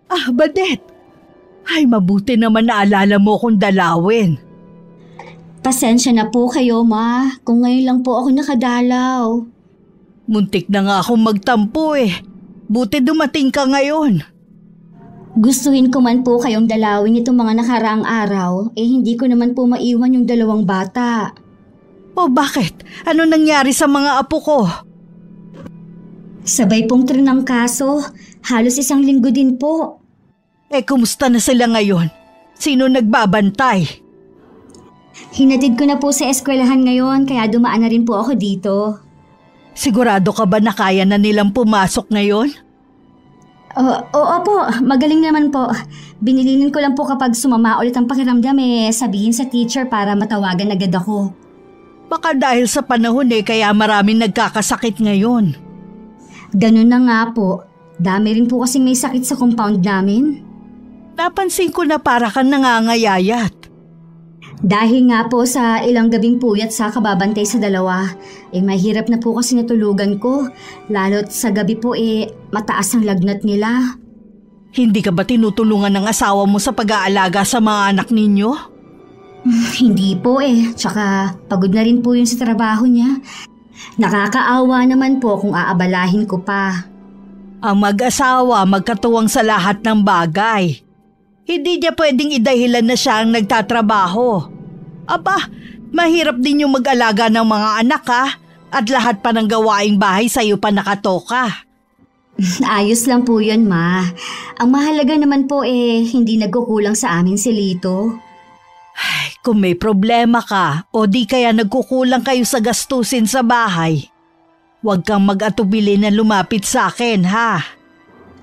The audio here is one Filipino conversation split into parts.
Ah, Badet! Ay, mabuti naman naalala mo kung dalawin. Pasensya na po kayo, Ma, kung ngayon lang po ako nakadalaw. Muntik na nga akong magtampo eh. Buti dumating ka ngayon. Gustuhin ko man po kayong dalawin itong mga nakaraang araw, hindi ko naman po maiwan yung dalawang bata. O bakit? Ano nangyari sa mga apo ko? Sabay pong trinang kaso, halos 1 linggo din po. Kumusta na sila ngayon? Sino nagbabantay? Hinatid ko na po sa eskwelahan ngayon kaya dumaan na rin po ako dito. Sigurado ka ba na kaya na nilang pumasok ngayon? Oo po, magaling naman po. Binilinin ko lang po kapag sumama ulit ang pakiramdam sabihin sa teacher para matawagan agad ako. Baka dahil sa panahon kaya maraming nagkakasakit ngayon. Ganun na nga po. Dami rin po kasing may sakit sa compound namin. Napansin ko na para kang nangangayayat. Dahil nga po sa ilang gabing puyat sa kababantay sa dalawa, mahirap na po kasi natulugan ko. Lalo't sa gabi po mataas ang lagnat nila. Hindi ka ba tinutulungan ng asawa mo sa pag-aalaga sa mga anak ninyo? Hindi po tsaka pagod na rin po yun sa trabaho niya. Nakakaawa naman po kung aabalahin ko pa. Ang mag-asawa magkatuwang sa lahat ng bagay. Hindi niya pwedeng idahilan na siya ang nagtatrabaho. Aba, mahirap din yung mag-alaga ng mga anak at lahat pa ng gawaing bahay sa'yo pa nakatoka. Ayos lang po yun, Ma. Ang mahalaga naman po hindi nagkukulang sa amin si Lito. Ay, kung may problema ka o di kaya nagkukulang kayo sa gastusin sa bahay, huwag kang mag-atubili na lumapit sa akin, ha?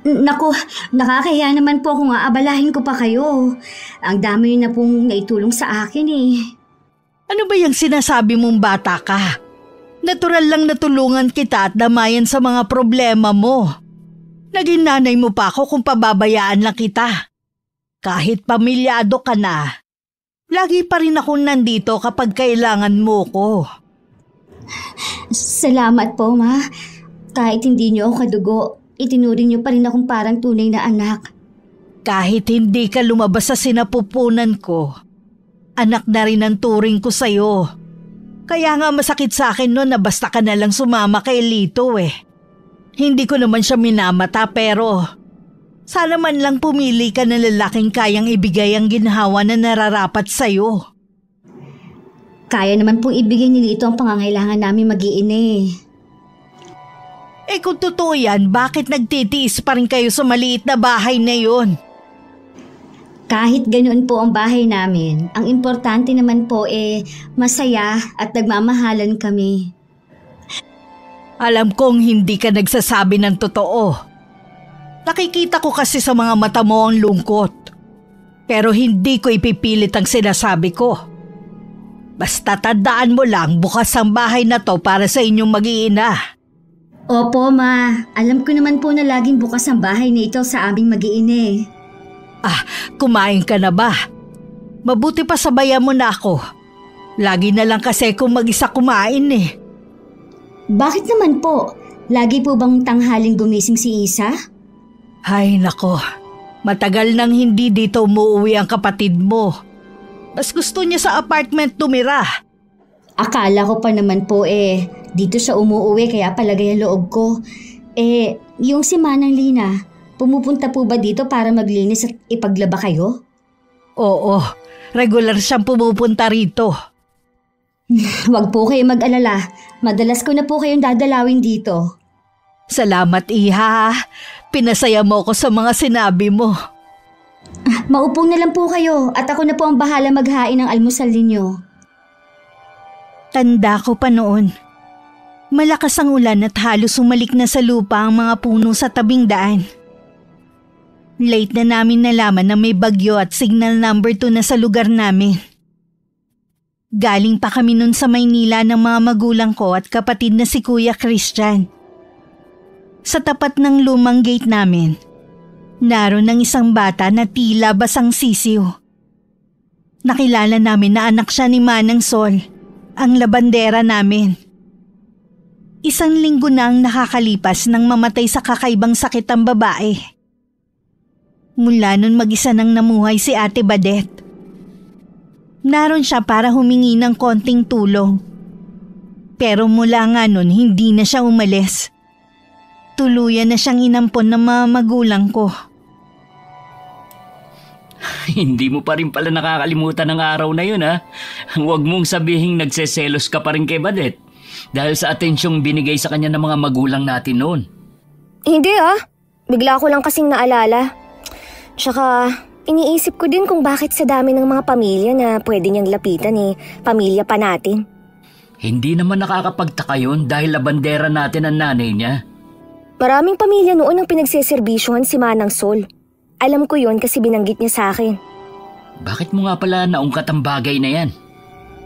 Naku, nakakahiya naman po kung aabalahin ko pa kayo. Ang dami na pong naitulong sa akin Ano ba yung sinasabi mong bata ka? Natural lang natulungan kita at damayan sa mga problema mo. Naging nanay mo pa ako kung pababayaan lang kita. Kahit pamilyado ka na, lagi pa rin akong nandito kapag kailangan mo ko. Salamat po, Ma. Kahit hindi niyo ako kadugo, itinuring niyo pa rin akong parang tunay na anak. Kahit hindi ka lumabas sa sinapupunan ko, anak na rin ang turing ko sa'yo. Kaya nga masakit sa akin noon na basta ka na lang sumama kay Lito Hindi ko naman siya minamata pero sana man lang pumili ka ng lalaking kayang ibigay ang ginhawa na nararapat sa'yo. Kaya naman pong ibigay ni Lito ang pangangailangan namin mag-iina Kung totoo yan, bakit nagtitiis pa rin kayo sa maliit na bahay na yun? Kahit ganoon po ang bahay namin, ang importante naman po masaya at nagmamahalan kami. Alam kong hindi ka nagsasabi ng totoo. Nakikita ko kasi sa mga mata mo ang lungkot. Pero hindi ko ipipilit ang sinasabi ko. Basta tandaan mo lang, bukas ang bahay na to para sa inyong mag-iina. Opo, Ma. Alam ko naman po na laging bukas ang bahay na ito sa aming mag-iina Kumain ka na ba? Mabuti pa sabayan mo na ako. Lagi na lang kasi kung mag-isa kumain Bakit naman po? Lagi po bang tanghaling gumising si Isa? Ay nako, matagal nang hindi dito umuwi ang kapatid mo. Mas gusto niya sa apartment tumira. Akala ko pa naman po dito siya umuwi kaya palagay ang loob ko. Yung si Manang Lina, pumupunta po ba dito para maglinis at ipaglaba kayo? Oo, regular siyang pumupunta rito. Huwag po kayo mag-alala. Madalas ko na po kayong dadalawin dito. Salamat, Iha. Pinasaya mo ko sa mga sinabi mo. Maupo na lang po kayo at ako na po ang bahala maghain ng almusal ninyo. Tanda ko pa noon. Malakas ang ulan at halos sumalik na sa lupa ang mga puno sa tabing daan. Late na namin nalaman na may bagyo at signal number 2 na sa lugar namin. Galing pa kami nun sa Maynila ng mga magulang ko at kapatid na si Kuya Christian. Sa tapat ng lumang gate namin, naroon ang isang bata na tila basang sisiw. Nakilala namin na anak siya ni Manang Sol, ang labandera namin. 1 linggo na ang nakakalipas nang mamatay sa kakaibang sakit ang babae. Mula nun mag-isa nang namuhay si Ate Badet. Naroon siya para humingi ng konting tulong. Pero mula nga nun hindi na siya umalis. Tuluyan na siyang inampon ng mga magulang ko. Hindi mo pa rin pala nakakalimutan ng araw na yun, ha? Huwag mong sabihing nagseselos ka pa rin kay Badet dahil sa atensyong binigay sa kanya ng mga magulang natin noon. Hindi bigla ko lang kasing naalala. Tsaka iniisip ko din kung bakit sa dami ng mga pamilya na pwede niyang lapitan pamilya pa natin. Hindi naman nakakapagtaka yun dahil labandera natin ang nanay niya. Maraming pamilya noon ang pinagseserbisyuhan si Manang Sol. Alam ko yun kasi binanggit niya sa akin. Bakit mo nga pala naungkat ang bagay na yan?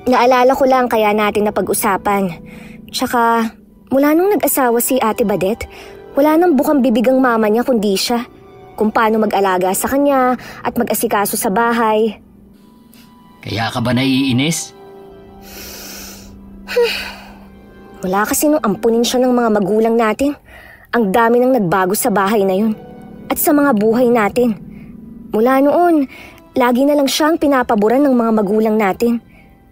Naalala ko lang kaya natin napag-usapan. Tsaka mula nung nag-asawa si Ate Badet, wala nang bukang bibig ang mama niya kundi siya. Kung paano mag-alaga sa kanya at mag-asikaso sa bahay. Kaya ka ba naiinis? Wala kasi nung ampunin siya ng mga magulang natin. Ang dami nang nagbago sa bahay na yun. At sa mga buhay natin. Mula noon, lagi na lang siyang pinapaboran ng mga magulang natin.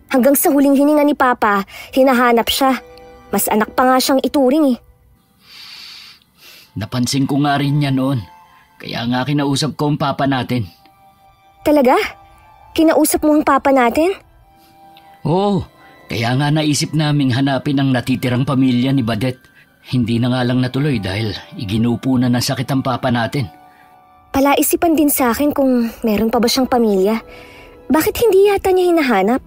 Hanggang sa huling hininga ni Papa, hinahanap siya. Mas anak pa nga siyang ituring Napansin ko nga rin niya noon. Kaya nga kinausap ko ang papa natin. Talaga? Kinausap mo ang papa natin? Oo, kaya nga naisip naming hanapin ang natitirang pamilya ni Badet. Hindi na nga lang natuloy dahil iginupo na ng sakit ang papa natin. Palaisipan din sa akin kung meron pa ba siyang pamilya. Bakit hindi yata niya hinahanap?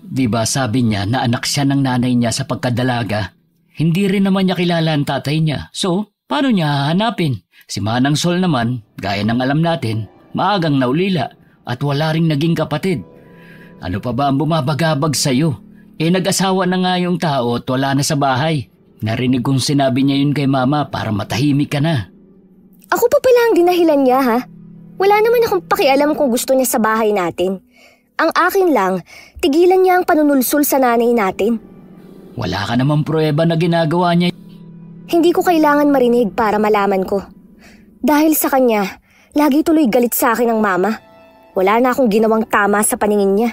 Diba sabi niya na anak siya ng nanay niya sa pagkadalaga? Hindi rin naman niya kilala ang tatay niya. So, paano niya hahanapin? Si Manang Sol naman, gaya ng alam natin, maagang naulila at wala ring naging kapatid. Ano pa ba ang bumabagabag sa'yo? Nag-asawa na nga yung tao at wala na sa bahay. Narinig kong sinabi niya yun kay Mama para matahimik ka na. Ako pa pala ang dinahilan niya Wala naman akong pakialam kung gusto niya sa bahay natin. Ang akin lang, tigilan niya ang panunulsul sa nanay natin. Wala ka namang pruweba na ginagawa niya. Hindi ko kailangan marinig para malaman ko. Dahil sa kanya, lagi tuloy galit sa akin ang mama. Wala na akong ginawang tama sa paningin niya.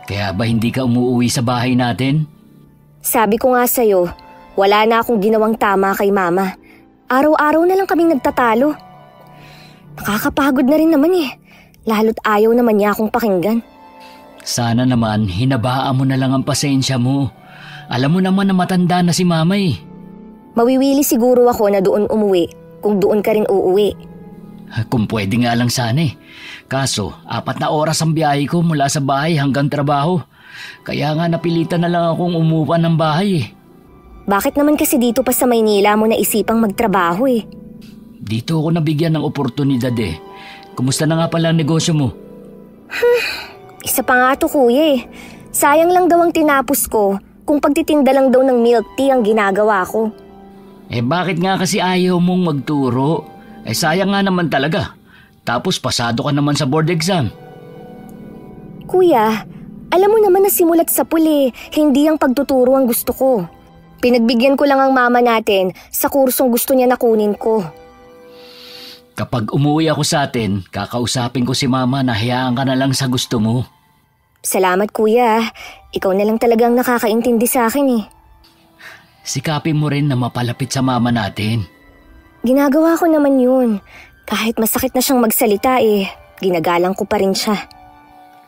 Kaya ba hindi ka umuwi sa bahay natin? Sabi ko nga sa'yo, wala na akong ginawang tama kay mama. Araw-araw na lang kaming nagtatalo. Nakakapagod na rin naman Lalo't ayaw naman niya akong pakinggan. Sana naman hinabaan mo na lang ang pasensya mo. Alam mo naman na matanda na si Mama Mawiwili siguro ako na doon umuwi kung doon ka rin uuwi. Kung pwede nga lang sana Kaso, 4 na oras ang biyahe ko mula sa bahay hanggang trabaho. Kaya nga napilitan na lang akong umupa ng bahay Bakit naman kasi dito pa sa Maynila mo naisipang magtrabaho Dito ako nabigyan ng oportunidad Kumusta na nga pala ang negosyo mo? Isa pa nga to kuya Sayang lang daw ang tinapos ko kung pagtitinda lang daw ng milk tea ang ginagawa ko. Bakit nga kasi ayaw mong magturo? Sayang nga naman talaga. Tapos pasado ka naman sa board exam. Kuya, alam mo naman na simulat sa puli, hindi ang pagtuturo ang gusto ko. Pinagbigyan ko lang ang mama natin sa kursong gusto niya na kunin ko. Kapag umuwi ako sa atin, kakausapin ko si Mama na hayaan ka na lang sa gusto mo. Salamat kuya, ikaw na lang talagang nakakaintindi sa akin Sikapin mo rin na mapalapit sa mama natin. Ginagawa ko naman yun. Kahit masakit na siyang magsalita ginagalang ko pa rin siya.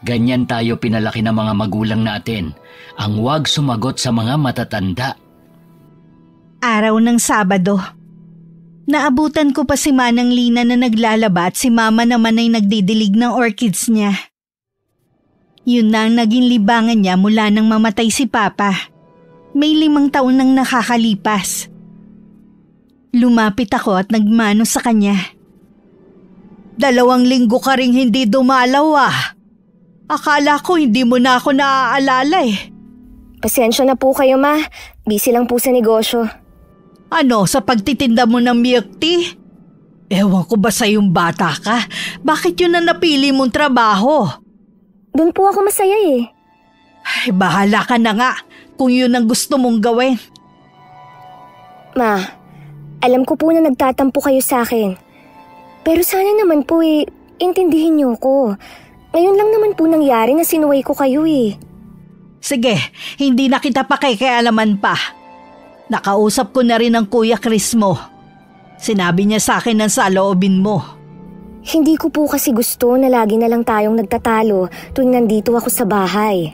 Ganyan tayo pinalaki ng mga magulang natin. Ang huwag sumagot sa mga matatanda. Araw ng Sabado. Naabutan ko pa si Manang Lina na naglalaba at si Mama naman ay nagdidilig ng orchids niya. Yun na ang naging libangan niya mula nang mamatay si Papa. May 5 taon nang nakakalipas. Lumapit ako at nagmano sa kanya. 2 linggo ka ring hindi dumalaw Akala ko hindi mo na ako naaalala Pasensya na po kayo ma, busy lang po sa negosyo. Ano, sa pagtitinda mo ng milk tea? Ewan ko ba sa yung bata ka? Bakit yun ang napili mong trabaho? Doon po ako masaya Ay, bahala ka na nga kung yun ang gusto mong gawin. Ma, alam ko po na nagtatampo kayo sa akin. Pero sana naman po intindihin niyo ko. Ngayon lang naman po nangyari na sinuway ko kayo eh. Sige, hindi na kita pakikialaman pa. Nakausap ko na rin ang Kuya Chris mo. Sinabi niya sa akin ang saloobin mo. Hindi ko po kasi gusto na lagi na lang tayong nagtatalo tuwing nandito ako sa bahay.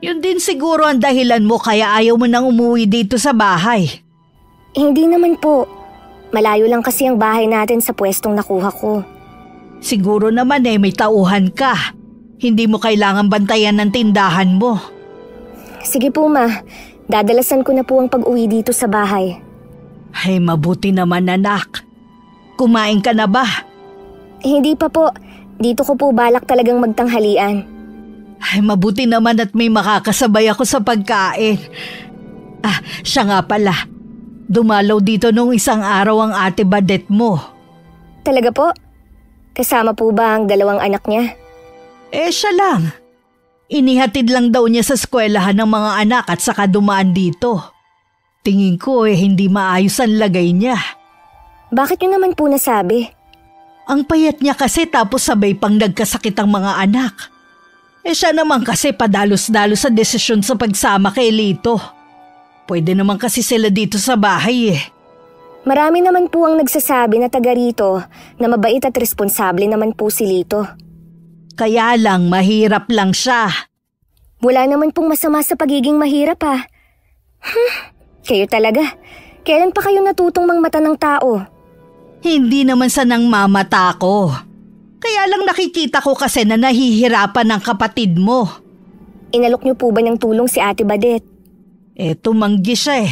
Yun din siguro ang dahilan mo kaya ayaw mo nang umuwi dito sa bahay. Hindi naman po. Malayo lang kasi ang bahay natin sa pwestong nakuha ko. Siguro naman may tauhan ka. Hindi mo kailangan bantayan ng tindahan mo. Sige po ma, dadalasan ko na po ang pag-uwi dito sa bahay. Ay mabuti naman anak. Kumain ka na ba? Hindi pa po. Dito ko po balak talagang magtanghalian. Ay mabuti naman at may makakasabay ako sa pagkain. Siya nga pala. Dumalaw dito nung isang araw ang Ate Badet mo. Talaga po? Kasama po ba ang dalawang anak niya? Siya lang. Inihatid lang daw niya sa eskwelahan ng mga anak at saka dumaan dito. Tingin ko hindi maayos ang lagay niya. Bakit niyo naman po nasabi? Ang payat niya kasi tapos sabay pang nagkasakit ang mga anak. Siya naman kasi padalos-dalos sa desisyon sa pagsama kay Lito. Pwede naman kasi sila dito sa bahay Marami naman po ang nagsasabi na taga rito na mabait at responsable naman po si Lito. Kaya lang mahirap lang siya. Wala naman pong masama sa pagiging mahirap Kayo talaga. Kailan pa kayo natutong mangmata ng tao? Hindi naman sa nang mamata ko. Kaya lang nakikita ko kasi na nahihirapan ng kapatid mo. Inalok niyo po ba ng tulong si Ate Badet? Tumanggi siya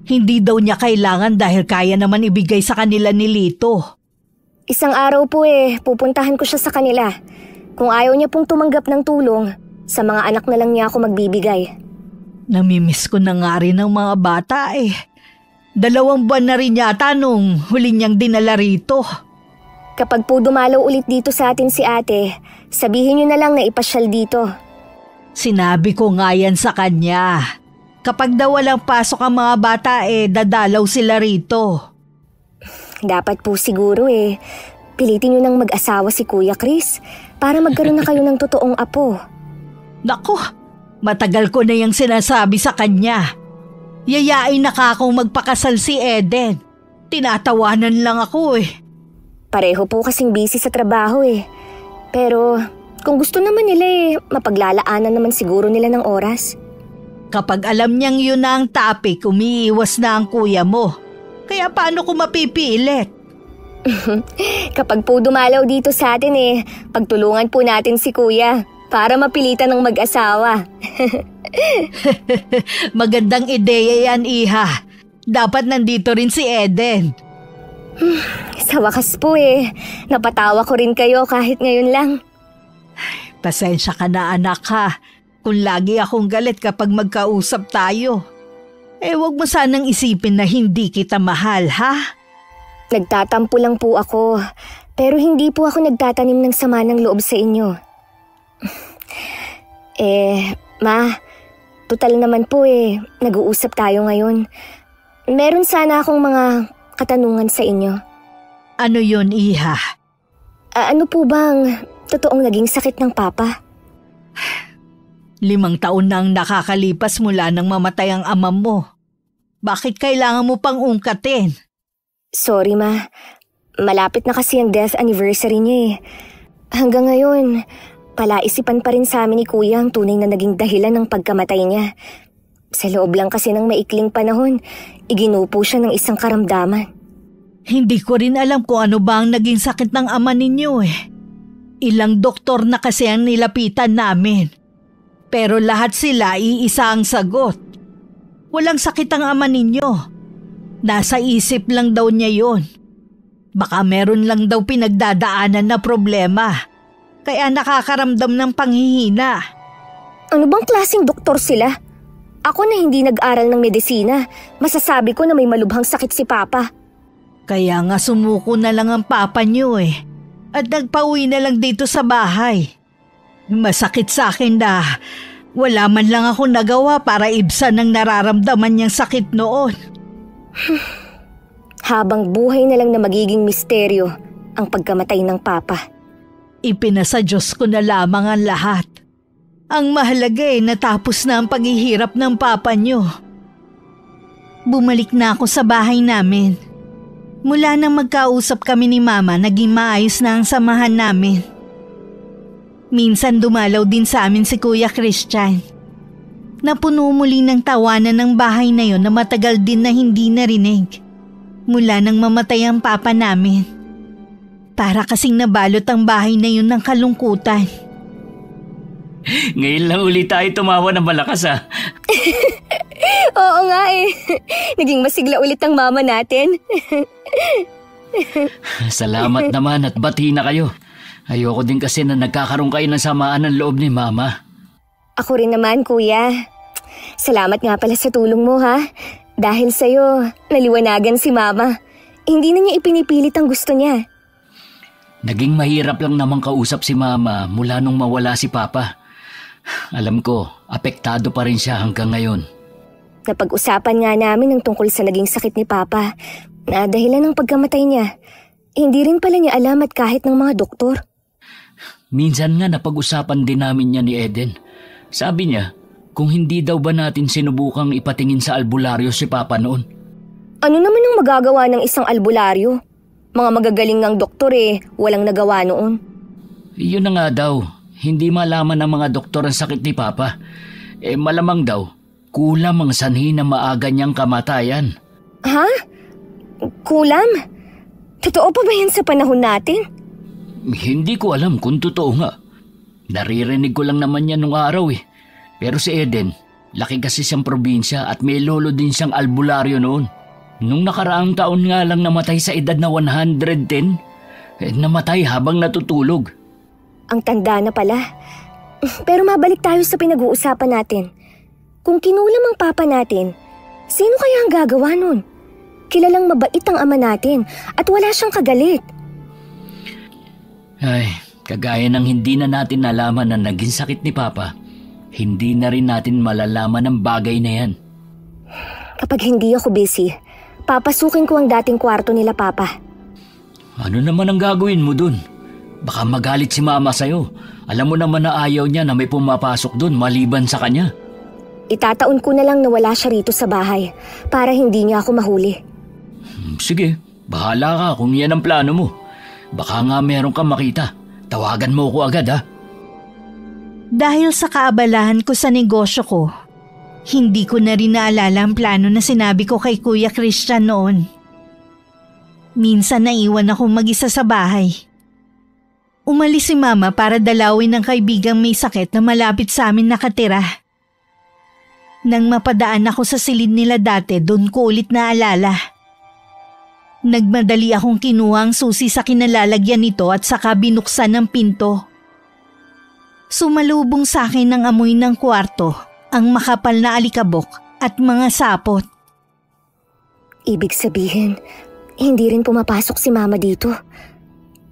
Hindi daw niya kailangan dahil kaya naman ibigay sa kanila ni Lito. Isang araw po pupuntahan ko siya sa kanila. Kung ayaw niya pong tumanggap ng tulong, sa mga anak na lang niya ako magbibigay. Namimiss ko na nga rin ang mga bata 2 buwan na rin yata nung huli niyang dinala rito. Kapag po dumalaw ulit dito sa atin si ate, sabihin niyo na lang na ipasyal dito. Sinabi ko nga yan sa kanya. Kapag daw walang pasok ang mga bata dadalaw sila rito. Dapat po siguro pilitin niyo nang mag-asawa si Kuya Chris para magkaroon na kayo ng totoong apo. Naku, matagal ko na yung sinasabi sa kanya. Yayain na akong magpakasal si Eden. Tinatawanan lang ako Pareho po kasing busy sa trabaho Pero kung gusto naman nila mapaglalaanan naman siguro nila ng oras. Kapag alam niyang yun na ang topic, umiiwas na ang kuya mo. Kaya paano ko mapipilit? Kapag po dumalaw dito sa atin pagtulungan po natin si kuya para mapilitan ng mag-asawa. Magandang ideya yan, Iha. Dapat nandito rin si Eden. Sa wakas po napatawa ko rin kayo kahit ngayon lang. Pasensya ka na anak ha. Kung lagi akong galit kapag magkausap tayo. Wag mo sanang isipin na hindi kita mahal, ha? Nagtatampo lang po ako, pero hindi po ako nagtatanim ng sama ng loob sa inyo. Ma, total naman po nag-uusap tayo ngayon. Meron sana akong mga katanungan sa inyo. Ano yun, Iha? Ano po bang totoong naging sakit ng papa? 5 taon na ang nakakalipas mula nang mamatay ang ama mo. Bakit kailangan mo pang ungkatin? Sorry ma, malapit na kasi ang death anniversary niya Hanggang ngayon, palaisipan pa rin sa amin ni Kuya ang tunay na naging dahilan ng pagkamatay niya. Sa loob lang kasi ng maikling panahon, iginupo siya ng isang karamdaman. Hindi ko rin alam kung ano ba ang naging sakit ng ama ninyo Ilang doktor na kasi ang nilapitan namin. Pero lahat sila iisa ang sagot. Walang sakit ang ama ninyo. Nasa isip lang daw niya yon. Baka meron lang daw pinagdadaanan na problema. Kaya nakakaramdam ng panghihina. Ano bang klaseng doktor sila? Ako na hindi nag-aral ng medisina, masasabi ko na may malubhang sakit si Papa. Kaya nga sumuko na lang ang papa niyo at nagpauwi na lang dito sa bahay. Masakit sa akin na wala man lang ako nagawa para ibsan ang nararamdaman niyang sakit noon. Habang buhay na lang na magiging misteryo ang pagkamatay ng papa. Ipinasa Diyos ko na lamang ang lahat. Ang mahalaga natapos na ang paghihirap ng papa niyo. Bumalik na ako sa bahay namin. Mula nang magkausap kami ni Mama, naging maayos na ang samahan namin. Minsan dumalaw din sa amin si Kuya Christian. Napuno muli ng tawanan ng bahay na yon na matagal din na hindi narinig. Mula nang mamatay ang papa namin. Para kasing nabalot ang bahay na yun ng kalungkutan. Ngayon lang ulit tayo tumawa ng malakas Oo nga Naging masigla ulit ang mama natin. Salamat naman at bati na kayo. Ayoko din kasi na nagkakaroon kayo ng samaan ng loob ni Mama. Ako rin naman, Kuya. Salamat nga pala sa tulong mo, ha? Dahil sa'yo, naliwanagan si Mama. Hindi na niya ipinipilit ang gusto niya. Naging mahirap lang naman kausap si Mama mula nung mawala si Papa. Alam ko, apektado pa rin siya hanggang ngayon. Napag-usapan nga namin ang tungkol sa naging sakit ni Papa na dahilan ng pagkamatay niya. Hindi rin pala niya alam at kahit ng mga doktor. Minsan nga napag-usapan din namin niya ni Eden. Sabi niya, kung hindi daw ba natin sinubukang ipatingin sa albularyo si Papa noon. Ano naman ang magagawa ng isang albularyo? Mga magagaling ng doktor walang nagawa noon. Iyon na nga daw, hindi malaman ng mga doktor ang sakit ni Papa. Malamang daw, kulam ang sanhi na maaga niyang kamatayan. Ha? Kulam? Totoo pa ba yan sa panahon natin? Hindi ko alam kung totoo nga. Naririnig ko lang naman yan nung araw Pero si Eden, laki kasi siyang probinsya at may lolo din siyang albularyo noon. Nung nakaraang taon nga lang namatay sa edad na 110, namatay habang natutulog. Ang tanda na pala. Pero mabalik tayo sa pinag-uusapan natin. Kung kinulam ang papa natin, sino kaya ang gagawa nun? Kilalang mabait ang ama natin at wala siyang kagalit. Ay, kagaya ng hindi na natin nalaman na naging sakit ni Papa, hindi na rin natin malalaman ang bagay na yan. Kapag hindi ako busy, papasukin ko ang dating kwarto nila Papa. Ano naman ang gagawin mo dun? Baka magalit si Mama sa'yo. Alam mo naman na ayaw niya na may pumapasok dun maliban sa kanya. Itataon ko na lang na wala siya rito sa bahay para hindi niya ako mahuli. Sige, bahala ka kung yan ang plano mo. Baka nga meron kang makita. Tawagan mo ko agad Dahil sa kaabalahan ko sa negosyo ko, hindi ko na rin naalala ang plano na sinabi ko kay Kuya Christian noon. Minsan naiwan ako mag-isa sa bahay. Umalis si Mama para dalawin ng kaibigang may sakit na malapit sa amin nakatira. Nang mapadaan ako sa silid nila dati, doon ko ulit naalala. Nagmadali akong kinuha ang susi sa kinalalagyan nito at saka binuksan ng pinto. Sumalubong sa akin ng amoy ng kwarto, ang makapal na alikabok at mga sapot. Ibig sabihin, hindi rin pumapasok si Mama dito.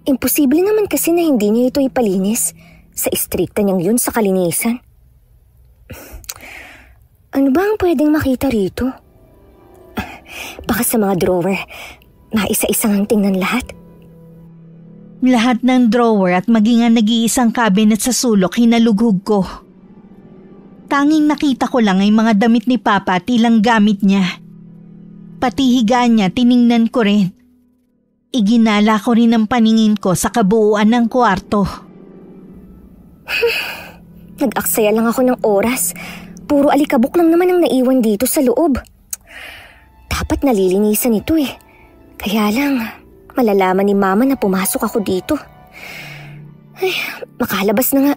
Imposible naman kasi na hindi niya ito ipalinis sa istrikta niyang yun sa kalinisan. Ano ba ang pwedeng makita rito? Baka sa mga drawer, maisa-isang ang tingnan lahat. Lahat ng drawer at maging ang nag-iisang cabinet sa sulok hinalughog ko. Tanging nakita ko lang ay mga damit ni Papa at ilang gamit niya. Pati higaan niya tiningnan ko rin. Iginala ko rin ang paningin ko sa kabuuan ng kwarto. Nag-aksaya lang ako ng oras. Puro alikabok lang naman ang naiwan dito sa loob. Dapat nalilinisan ito Kaya lang, malalaman ni Mama na pumasok ako dito. Ay, makalabas na nga.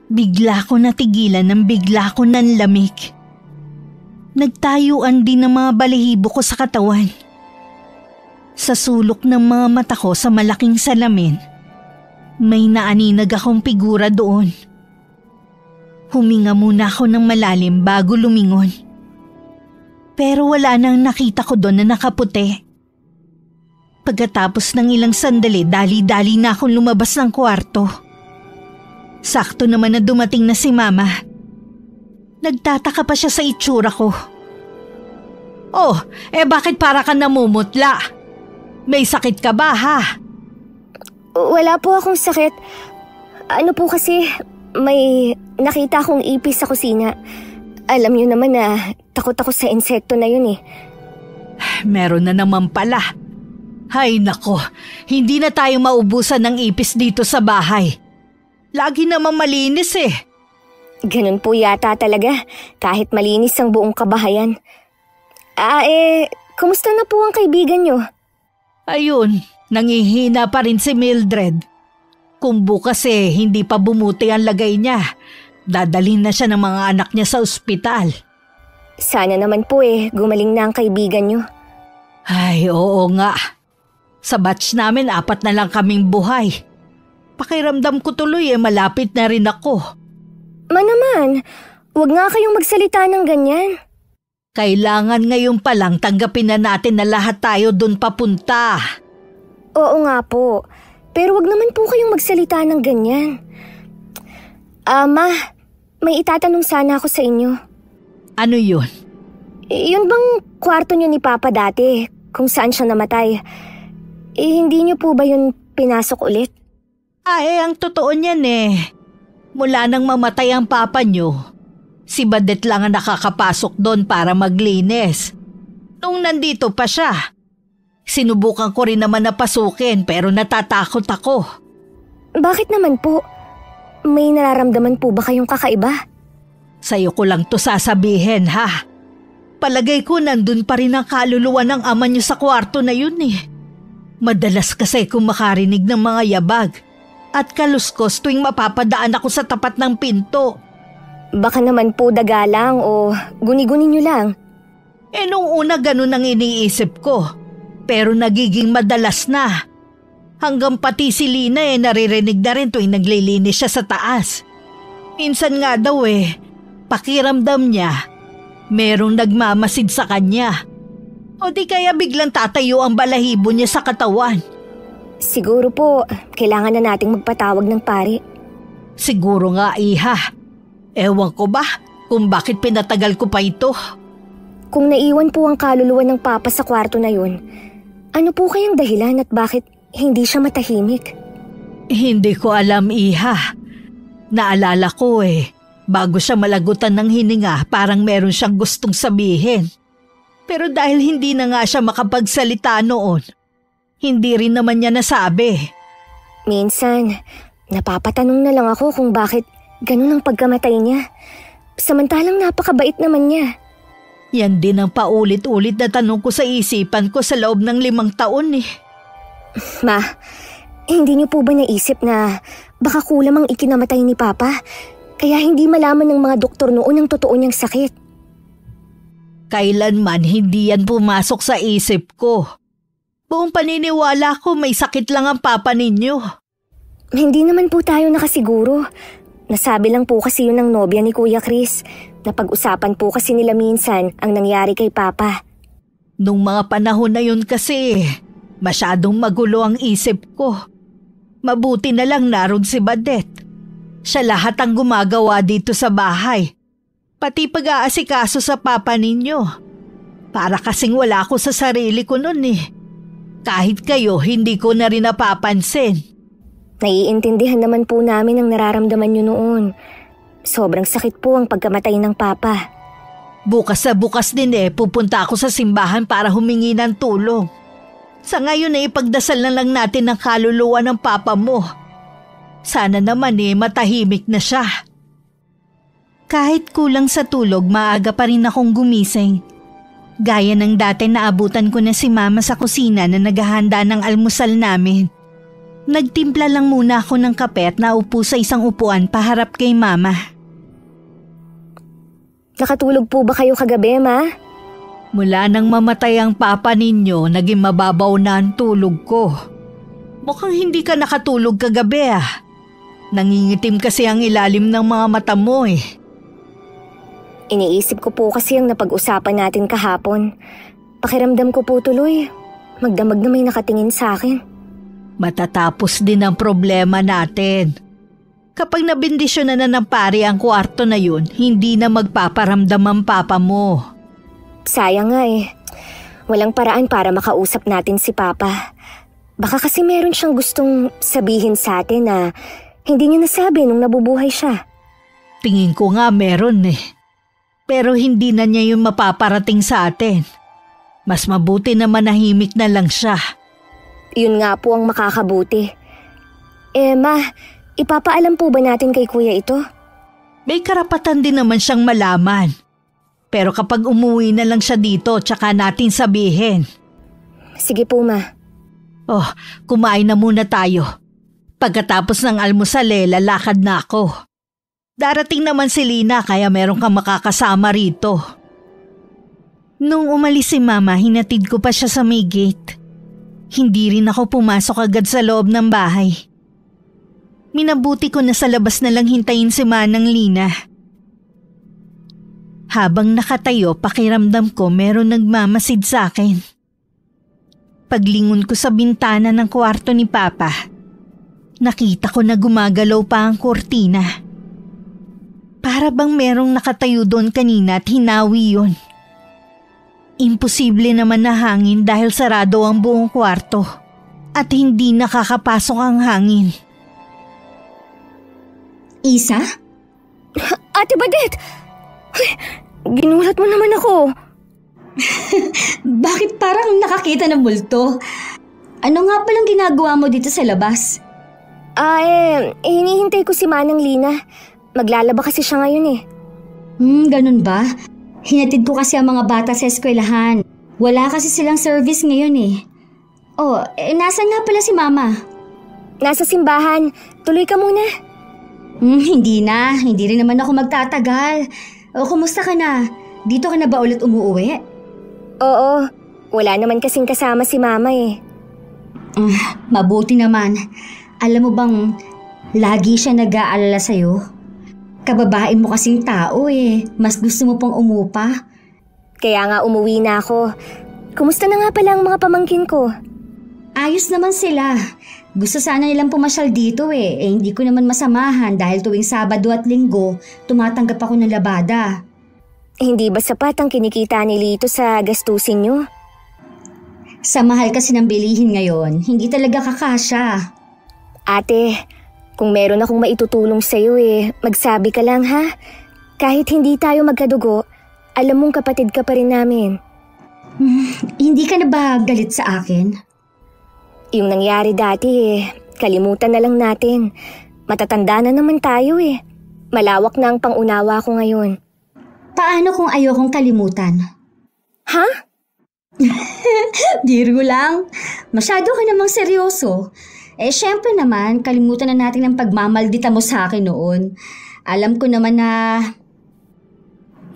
Bigla ko natigilan ng bigla ko nanlamig. Nagtayuan din ng mga balahibo ko sa katawan. Sa sulok ng mga mata ko sa malaking salamin, may naaninag akong figura doon. Huminga muna ako ng malalim bago lumingon. Pero wala nang nakita ko doon na nakaputi. Pagkatapos ng ilang sandali, dali-dali na akong lumabas ng kwarto. Sakto naman na dumating na si Mama. Nagtataka pa siya sa itsura ko. Oh, bakit para ka namumutla? May sakit ka ba ha? Wala po akong sakit. Ano po kasi, may nakita akong ipis sa kusina. Alam niyo naman na takot ako sa insekto na yun eh. Meron na naman pala. Hay nako, hindi na tayo maubusan ng ipis dito sa bahay. Lagi naman malinis eh. Ganun po yata talaga, kahit malinis ang buong kabahayan. Kumusta na po ang kaibigan niyo? Ayun, nangihina pa rin si Mildred. Kung bukas hindi pa bumuti ang lagay niya, dadalhin na siya ng mga anak niya sa ospital. Sana naman po gumaling na ang kaibigan niyo. Ay, oo nga. Sa batch namin 4 na lang kaming buhay. Pakiramdam ko tuloy malapit na rin ako. Naman, huwag nga kayong magsalita ng ganyan. Kailangan ngayon pa lang tanggapin na natin na lahat tayo doon papunta. Oo nga po, pero huwag naman po kayong magsalita ng ganyan. Ma, may itatanong sana ako sa inyo. Ano yun? Yun bang kwarto niyo ni Papa dati, kung saan siya namatay? Hindi niyo po ba yun pinasok ulit? Ang totoo niyan mula nang mamatay ang papa niyo, si Badet lang ang nakakapasok doon para maglinis. Nung nandito pa siya, sinubukan ko rin naman na pasukin pero natatakot ako. Bakit naman po? May nararamdaman po ba kayong kakaiba? Sa'yo ko lang to sasabihin ha. Palagay ko nandun pa rin ang kaluluwa ng ama niyo sa kwarto na yun Madalas kasi kung makarinig ng mga yabag at kaluskos tuwing mapapadaan ako sa tapat ng pinto. Baka naman po daga lang o guni-guni niyo lang. Nung una ganun ang iniisip ko, pero nagiging madalas na. Hanggang pati si Lina naririnig na rin tuwing naglilinis siya sa taas. Minsan nga daw pakiramdam niya, merong nagmamasid sa kanya. O di kaya biglang tatayo ang balahibo niya sa katawan. Siguro po, kailangan na nating magpatawag ng pari. Siguro nga iha. Ewan ko ba kung bakit pinatagal ko pa ito. Kung naiwan po ang kaluluwa ng papa sa kwarto na yun, ano po kayang dahilan at bakit hindi siya matahimik? Hindi ko alam iha. Naalala ko bago siya malagutan ng hininga parang meron siyang gustong sabihin. Pero dahil hindi na nga siya makapagsalita noon, hindi rin naman niya nasabi. Minsan, napapatanong na lang ako kung bakit ganun ang pagkamatay niya. Samantalang napakabait naman niya. Yan din ang paulit-ulit na tanong ko sa isipan ko sa loob ng 5 taon Ma, hindi niyo po ba naisip na baka kulang ang ikinamatay ni Papa? Kaya hindi malaman ng mga doktor noon ang totoo niyang sakit. Kailanman hindi yan pumasok sa isip ko. Buong paniniwala ko may sakit lang ang papa ninyo. Hindi naman po tayo nakasiguro. Nasabi lang po kasi yun ng nobya ni Kuya Chris. Napag-usapan po kasi nila minsan ang nangyari kay Papa. Nung mga panahon na yun kasi, masyadong magulo ang isip ko. Mabuti na lang naroon si Badet. Siya lahat ang gumagawa dito sa bahay. Pati pag-aasikaso sa papa ninyo. Para kasing wala ako sa sarili ko nun Kahit kayo, hindi ko na rin napapansin. Naiintindihan naman po namin ang nararamdaman nyo noon. Sobrang sakit po ang pagkamatay ng papa. Bukas sa bukas din pupunta ako sa simbahan para humingi ng tulong. Sa ngayon ipagdasal na lang natin ang kaluluwa ng papa mo. Sana naman matahimik na siya. Kahit kulang sa tulog, maaga pa rin akong gumising. Gaya ng dati naabutan ko na si Mama sa kusina na naghahanda ng almusal namin. Nagtimpla lang muna ako ng kape at naupo sa isang upuan paharap kay Mama. Nakatulog po ba kayo kagabi, Ma? Mula nang mamatay ang papa ninyo, naging mababaw na ang tulog ko. Mukhang hindi ka nakatulog kagabi Nangingitim kasi ang ilalim ng mga mata mo Iniisip ko po kasi ang napag-usapan natin kahapon. Pakiramdam ko po tuloy, magdamag na may nakatingin sa akin. Matatapos din ang problema natin. Kapag nabindisyon na ng pari ang kwarto na yun, hindi na magpaparamdam ang papa mo. Sayang nga Walang paraan para makausap natin si Papa. Baka kasi meron siyang gustong sabihin sa atin na hindi niya nasabi nung nabubuhay siya. Tingin ko nga meron eh. Pero hindi na niya yung mapaparating sa atin. Mas mabuti na manahimik na lang siya. Yun nga po ang makakabuti. Ma, ipapaalam po ba natin kay Kuya ito? May karapatan din naman siyang malaman. Pero kapag umuwi na lang siya dito, tsaka natin sabihin. Sige po, Ma. Oh, kumain na muna tayo. Pagkatapos ng almusal lalakad na ako. Darating naman si Lina kaya meron kang makakasama rito. Nung umalis si Mama, hinatid ko pa siya sa may gate. Hindi rin ako pumasok agad sa loob ng bahay. Minabuti ko na sa labas na lang hintayin si Manang Lina. Habang nakatayo, pakiramdam ko meron nagmamasid sa akin. Paglingon ko sa bintana ng kwarto ni Papa, nakita ko na gumagalaw pa ang kurtina. Para bang merong nakatayo doon kanina at hinawi yun. Imposible naman na hangin dahil sarado ang buong kwarto at hindi nakakapasok ang hangin. Isa? Ate Badet! Ginulat mo naman ako. Bakit parang nakakita ng multo? Ano nga palang ginagawa mo dito sa labas? Hinihintay ko si Manang Lina. Maglalaba kasi siya ngayon eh. Ganun ba? Hinatid ko kasi ang mga bata sa eskwelahan. Wala kasi silang service ngayon eh. Nasaan nga pala si Mama? Nasa simbahan. Tuloy ka muna. Hindi na. Hindi rin naman ako magtatagal. Kumusta ka na? Dito ka na ba ulit umuwi? Oo. Wala naman kasing kasama si Mama eh. Mabuti naman. Alam mo bang lagi siya nag-aalala sa'yo? Kababae mo kasing tao eh. Mas gusto mo pang umupa. Kaya nga umuwi na ako. Kumusta na nga pala ang mga pamangkin ko? Ayos naman sila. Gusto sana nilang pumasyal dito eh. Hindi ko naman masamahan dahil tuwing Sabado at Linggo, tumatanggap ako ng labada. Hindi ba sapat ang kinikita ni Lito sa gastusin nyo? Sa mahal kasi ng bilihin ngayon, hindi talaga kakasya. Ate, kung meron akong maitutulong sa'yo magsabi ka lang ha. Kahit hindi tayo magkadugo, alam mong kapatid ka pa rin namin. Hindi ka na ba galit sa akin? Yung nangyari dati kalimutan na lang natin. Matatanda na naman tayo Malawak na ang pangunawa ko ngayon. Paano kung ayokong kalimutan? Ha? Biro lang. Masyado ka namang seryoso. Syempre naman, kalimutan na natin ang pagmamaldita mo sa akin noon. Alam ko naman na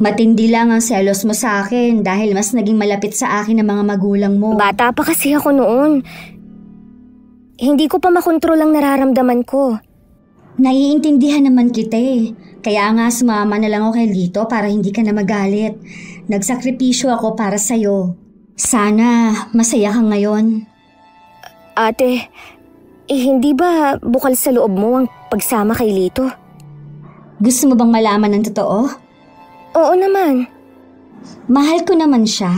matindi lang ang selos mo sa akin dahil mas naging malapit sa akin ang mga magulang mo. Bata pa kasi ako noon. Hindi ko pa makontrol ang nararamdaman ko. Naiintindihan naman kita Kaya nga sumama na lang ako kay Lito para hindi ka na magalit. Nagsakripisyo ako para sa'yo. Sana masaya ka ngayon. Ate, hindi ba bukal sa loob mo ang pagsama kay Lito? Gusto mo bang malaman ng totoo? Oo naman. Mahal ko naman siya,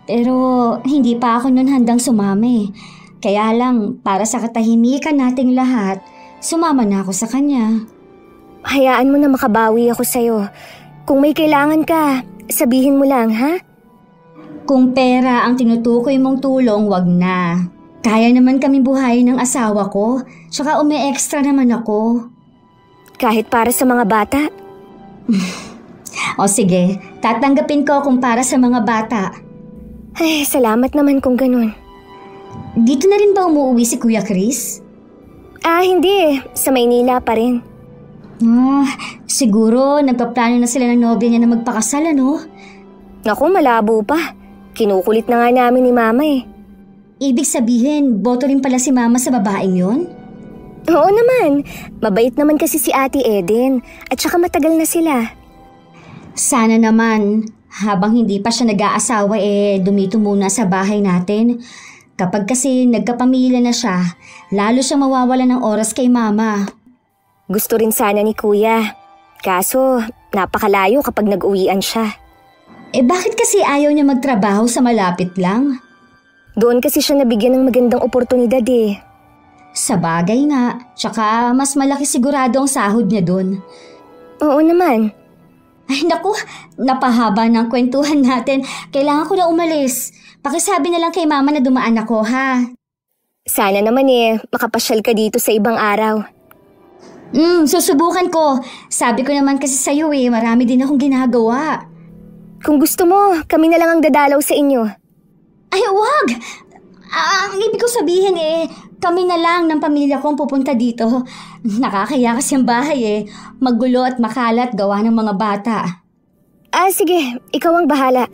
pero hindi pa ako nun handang sumama Kaya lang, para sa katahimikan nating lahat, sumama na ako sa kanya. Hayaan mo na makabawi ako sa'yo. Kung may kailangan ka, sabihin mo lang, ha? Kung pera ang tinutukoy mong tulong, wag na. Kaya naman kami buhayin ng asawa ko, tsaka umi-extra naman ako. Kahit para sa mga bata? O sige, tatanggapin ko kung para sa mga bata. Ay, salamat naman kung ganun. Dito na rin ba umuwi si Kuya Chris? Hindi Sa Maynila pa rin. Siguro nagpaplano na sila ng nobya niya na magpakasal, ano? Naku, malabo pa. Kinukulit na nga namin ni Mama Ibig sabihin, boto rin pala si Mama sa babaeng yon? Oo naman. Mabait naman kasi si Ate Eden. At saka matagal na sila. Sana naman, habang hindi pa siya nag-aasawa dumito muna sa bahay natin. Kapag kasi nagkapamilya na siya, lalo siyang mawawala ng oras kay Mama. Gusto rin sana ni Kuya. Kaso, napakalayo kapag nag-uwian siya. Bakit kasi ayaw niya magtrabaho sa malapit lang? Doon kasi siya nabigyan ng magandang oportunidad eh. Sa bagay nga, tsaka mas malaki sigurado ang sahod niya doon. Oo naman. Ay naku, napahaba ng kwentuhan natin. Kailangan ko na umalis. Pakisabi na lang kay mama na dumaan ako, ha? Sana naman makapasyal ka dito sa ibang araw. Susubukan ko. Sabi ko naman kasi sa'yo marami din akong ginagawa. Kung gusto mo, kami na lang ang dadalaw sa inyo. Ay, wag! Ang ibig ko sabihin kami na lang ng pamilya kong pupunta dito. Nakakaya kasi ang bahay magulo at makalat gawa ng mga bata. Sige, ikaw ang bahala.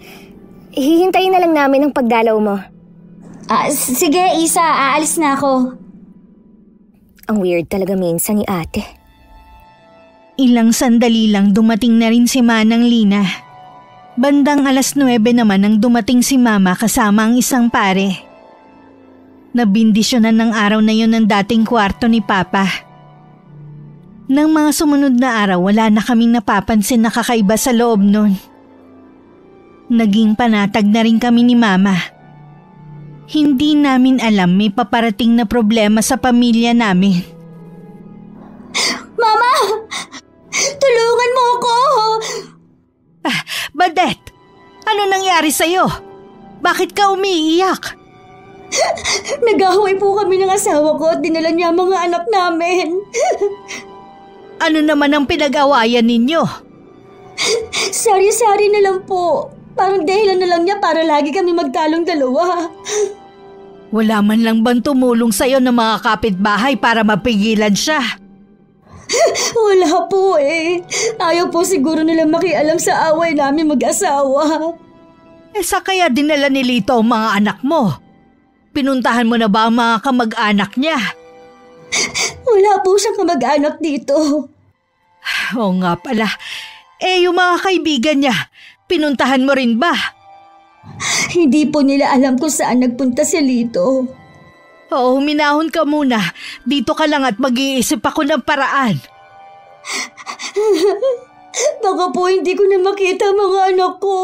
Hihintayin na lang namin ang pagdalaw mo. Sige, Isa, aalis na ako. Ang weird talaga minsan ni ate. Ilang sandali lang dumating na rin si Manang Lina. Bandang 9:00 naman nang dumating si Mama kasama ang isang pare. Nabindisyonan ng araw na yun ang dating kwarto ni Papa. Nang mga sumunod na araw, wala na kaming napapansin na kakaiba sa loob nun. Naging panatag na rin kami ni Mama. Hindi namin alam may paparating na problema sa pamilya namin. Mama! Tulungan mo ako! Badet! Ano nangyari sa'yo? Bakit ka umiiyak? Nag-away po kami ng asawa ko at dinala niya ang mga anak namin. Ano naman ang pinag-awayan ninyo? Sari-sari na lang po. Parang dahilan na lang niya para lagi kami magtalong dalawa. Wala man lang bang tumulong sa'yo ng mga kapitbahay para mapigilan siya? Wala po Ayaw po siguro nila makialam sa away namin mag-asawa. Sa kaya dinala ni Lito ang mga anak mo? Pinuntahan mo na ba ang mga kamag-anak niya? Wala po siyang kamag-anak dito. Oo nga pala. Yung mga kaibigan niya, pinuntahan mo rin ba? Hindi po nila alam kung saan nagpunta si Lito. Oo, huminahon ka muna. Dito ka lang at mag-iisip ako ng paraan. Baka po hindi ko na makita mga anak ko.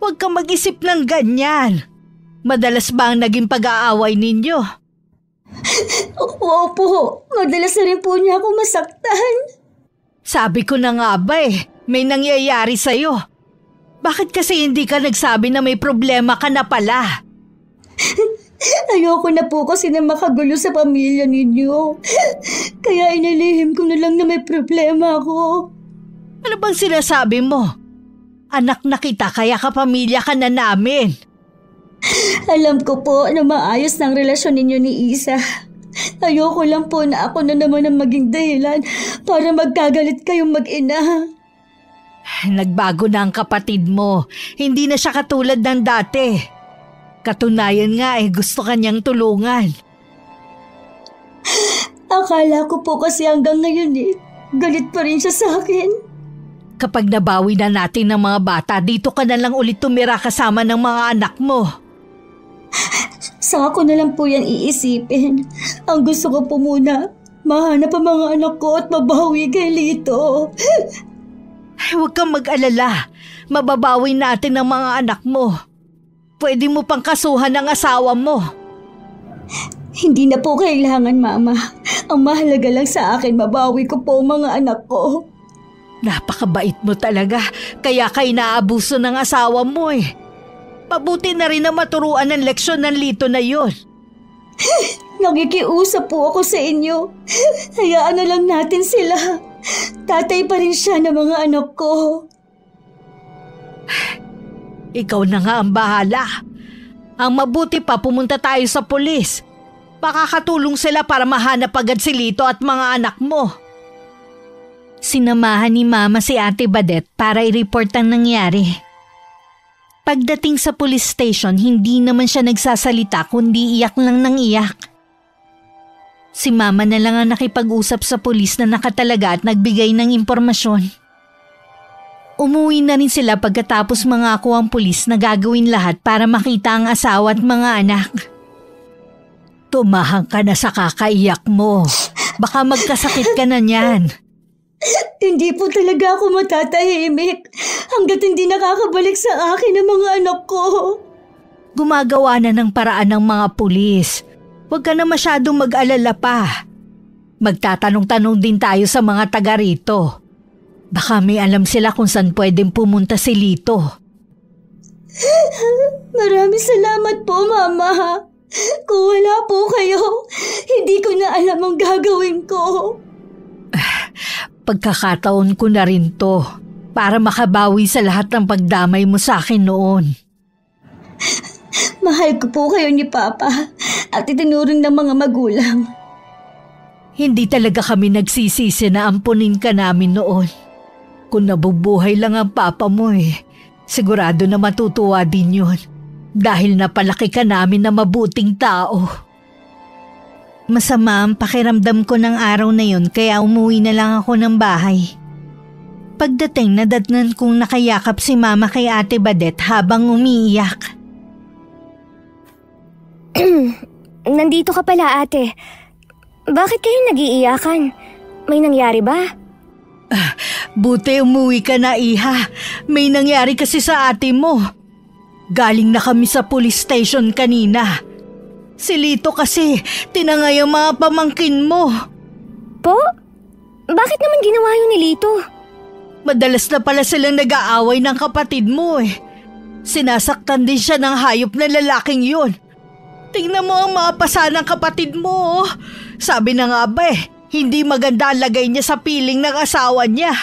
Huwag kang mag-isip ng ganyan. Madalas ba ang naging pag-aaway ninyo? Opo, madalas na rin po niya ako masaktan. Sabi ko na nga ba may nangyayari sa'yo. Bakit kasi hindi ka nagsabi na may problema ka na pala? Ayoko na po kasi na makagulo sa pamilya ninyo. Kaya inilihim ko na lang na may problema ako. Ano bang sinasabi mo? Anak na kita kaya kapamilya ka na namin. Alam ko po na maayos ng relasyon ninyo ni Isa. Ayoko lang po na ako na naman ang maging dahilan para magkagalit kayong mag-ina. Nagbago na ang kapatid mo. Hindi na siya katulad ng dati. Katunayan nga gusto kanyang tulungan. Akala ko po kasi hanggang ngayon galit pa rin siya sa akin. Kapag nabawi na natin ng mga bata, dito ka na lang ulit tumira kasama ng mga anak mo. Saka ko na lang po yan iisipin. Ang gusto ko po muna, mahanap ang mga anak ko at mabawi kay Lito. Huwag kang mag-alala. Mababawi natin ang mga anak mo. Pwede mo pang kasuhan ang asawa mo. Hindi na po kailangan, Mama. Ang mahalaga lang sa akin, mabawi ko po ang mga anak ko. Napakabait mo talaga, kaya kay naabuso ng asawa mo Pabuti na rin na maturuan ng leksyon ng Lito na yon. Nakikiusap po ako sa inyo. Hayaan na lang natin sila. Tatay pa rin siya ng mga anak ko. Ikaw na nga ang bahala. Ang mabuti pa pumunta tayo sa pulis. Makakatulong sila para mahanap agad si Lito at mga anak mo. Sinamahan ni Mama si Ate Badet para i-report ang nangyari. Pagdating sa police station, hindi naman siya nagsasalita kundi iyak lang ng iyak. Si Mama na lang ang nakipag-usap sa pulis na nakatalaga at nagbigay ng impormasyon. Umuwi na rin sila pagkatapos mangako ang pulis na gagawin lahat para makita ang asawa at mga anak. Tumahang ka na sa kakaiyak mo. Baka magkasakit ka na niyan. Hindi po talaga ako matatahimik hanggat hindi nakakabalik sa akin ang mga anak ko. Gumagawa na ng paraan ng mga pulis. Huwag ka na masyadong mag-alala pa. Magtatanong-tanong din tayo sa mga taga rito. Baka may alam sila kung saan pwedeng pumunta si Lito. Maraming salamat po, Mama. Kung wala po kayo, hindi ko na alam ang gagawin ko. Pagkakataon ko na rin to para makabawi sa lahat ng pagdamay mo sa akin noon. Mahal ko po kayo ni Papa at itinuring ng mga magulang. Hindi talaga kami nagsisisi na ampunin ka namin noon. Kung nabubuhay lang ang papa mo sigurado na matutuwa din yun dahil napalaki ka namin na mabuting tao. Masama ang pakiramdam ko ng araw na yun kaya umuwi na lang ako ng bahay. Pagdating nadatnan kong nakayakap si Mama kay Ate Badet habang umiiyak. Nandito ka pala, ate. Bakit kayo nag-iiyakan? May nangyari ba? Buti umuwi ka na, Iha. May nangyari kasi sa ate mo. Galing na kami sa police station kanina. Si Lito kasi tinangay ang mga pamangkin mo. Po? Bakit naman ginawa yun ni Lito? Madalas na pala silang nag-aaway ng kapatid mo Sinasaktan din siya ng hayop na lalaking yun. Tingnan mo ang mga pasa ng kapatid mo. Sabi na nga ba hindi maganda ang lagay niya sa piling ng asawa niya.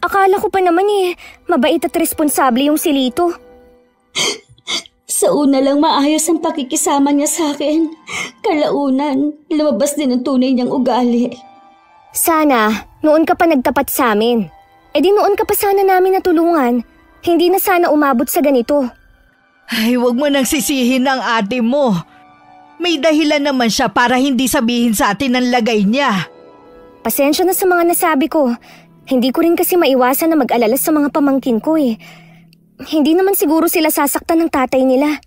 Akala ko pa naman mabait at responsable yung si Lito. Sa una lang maayos ang pakikisama niya sa akin. Kalaunan, lumabas din ang tunay niyang ugali. Sana, noon ka pa nagtapat sa amin. Di noon ka pa sana namin natulungan. Hindi na sana umabot sa ganito. Ay, wag mo nang sisihin ang ate mo. May dahilan naman siya para hindi sabihin sa atin ang lagay niya. Pasensya na sa mga nasabi ko. Hindi ko rin kasi maiwasan na mag-alala sa mga pamangkin ko Hindi naman siguro sila sasaktan ng tatay nila.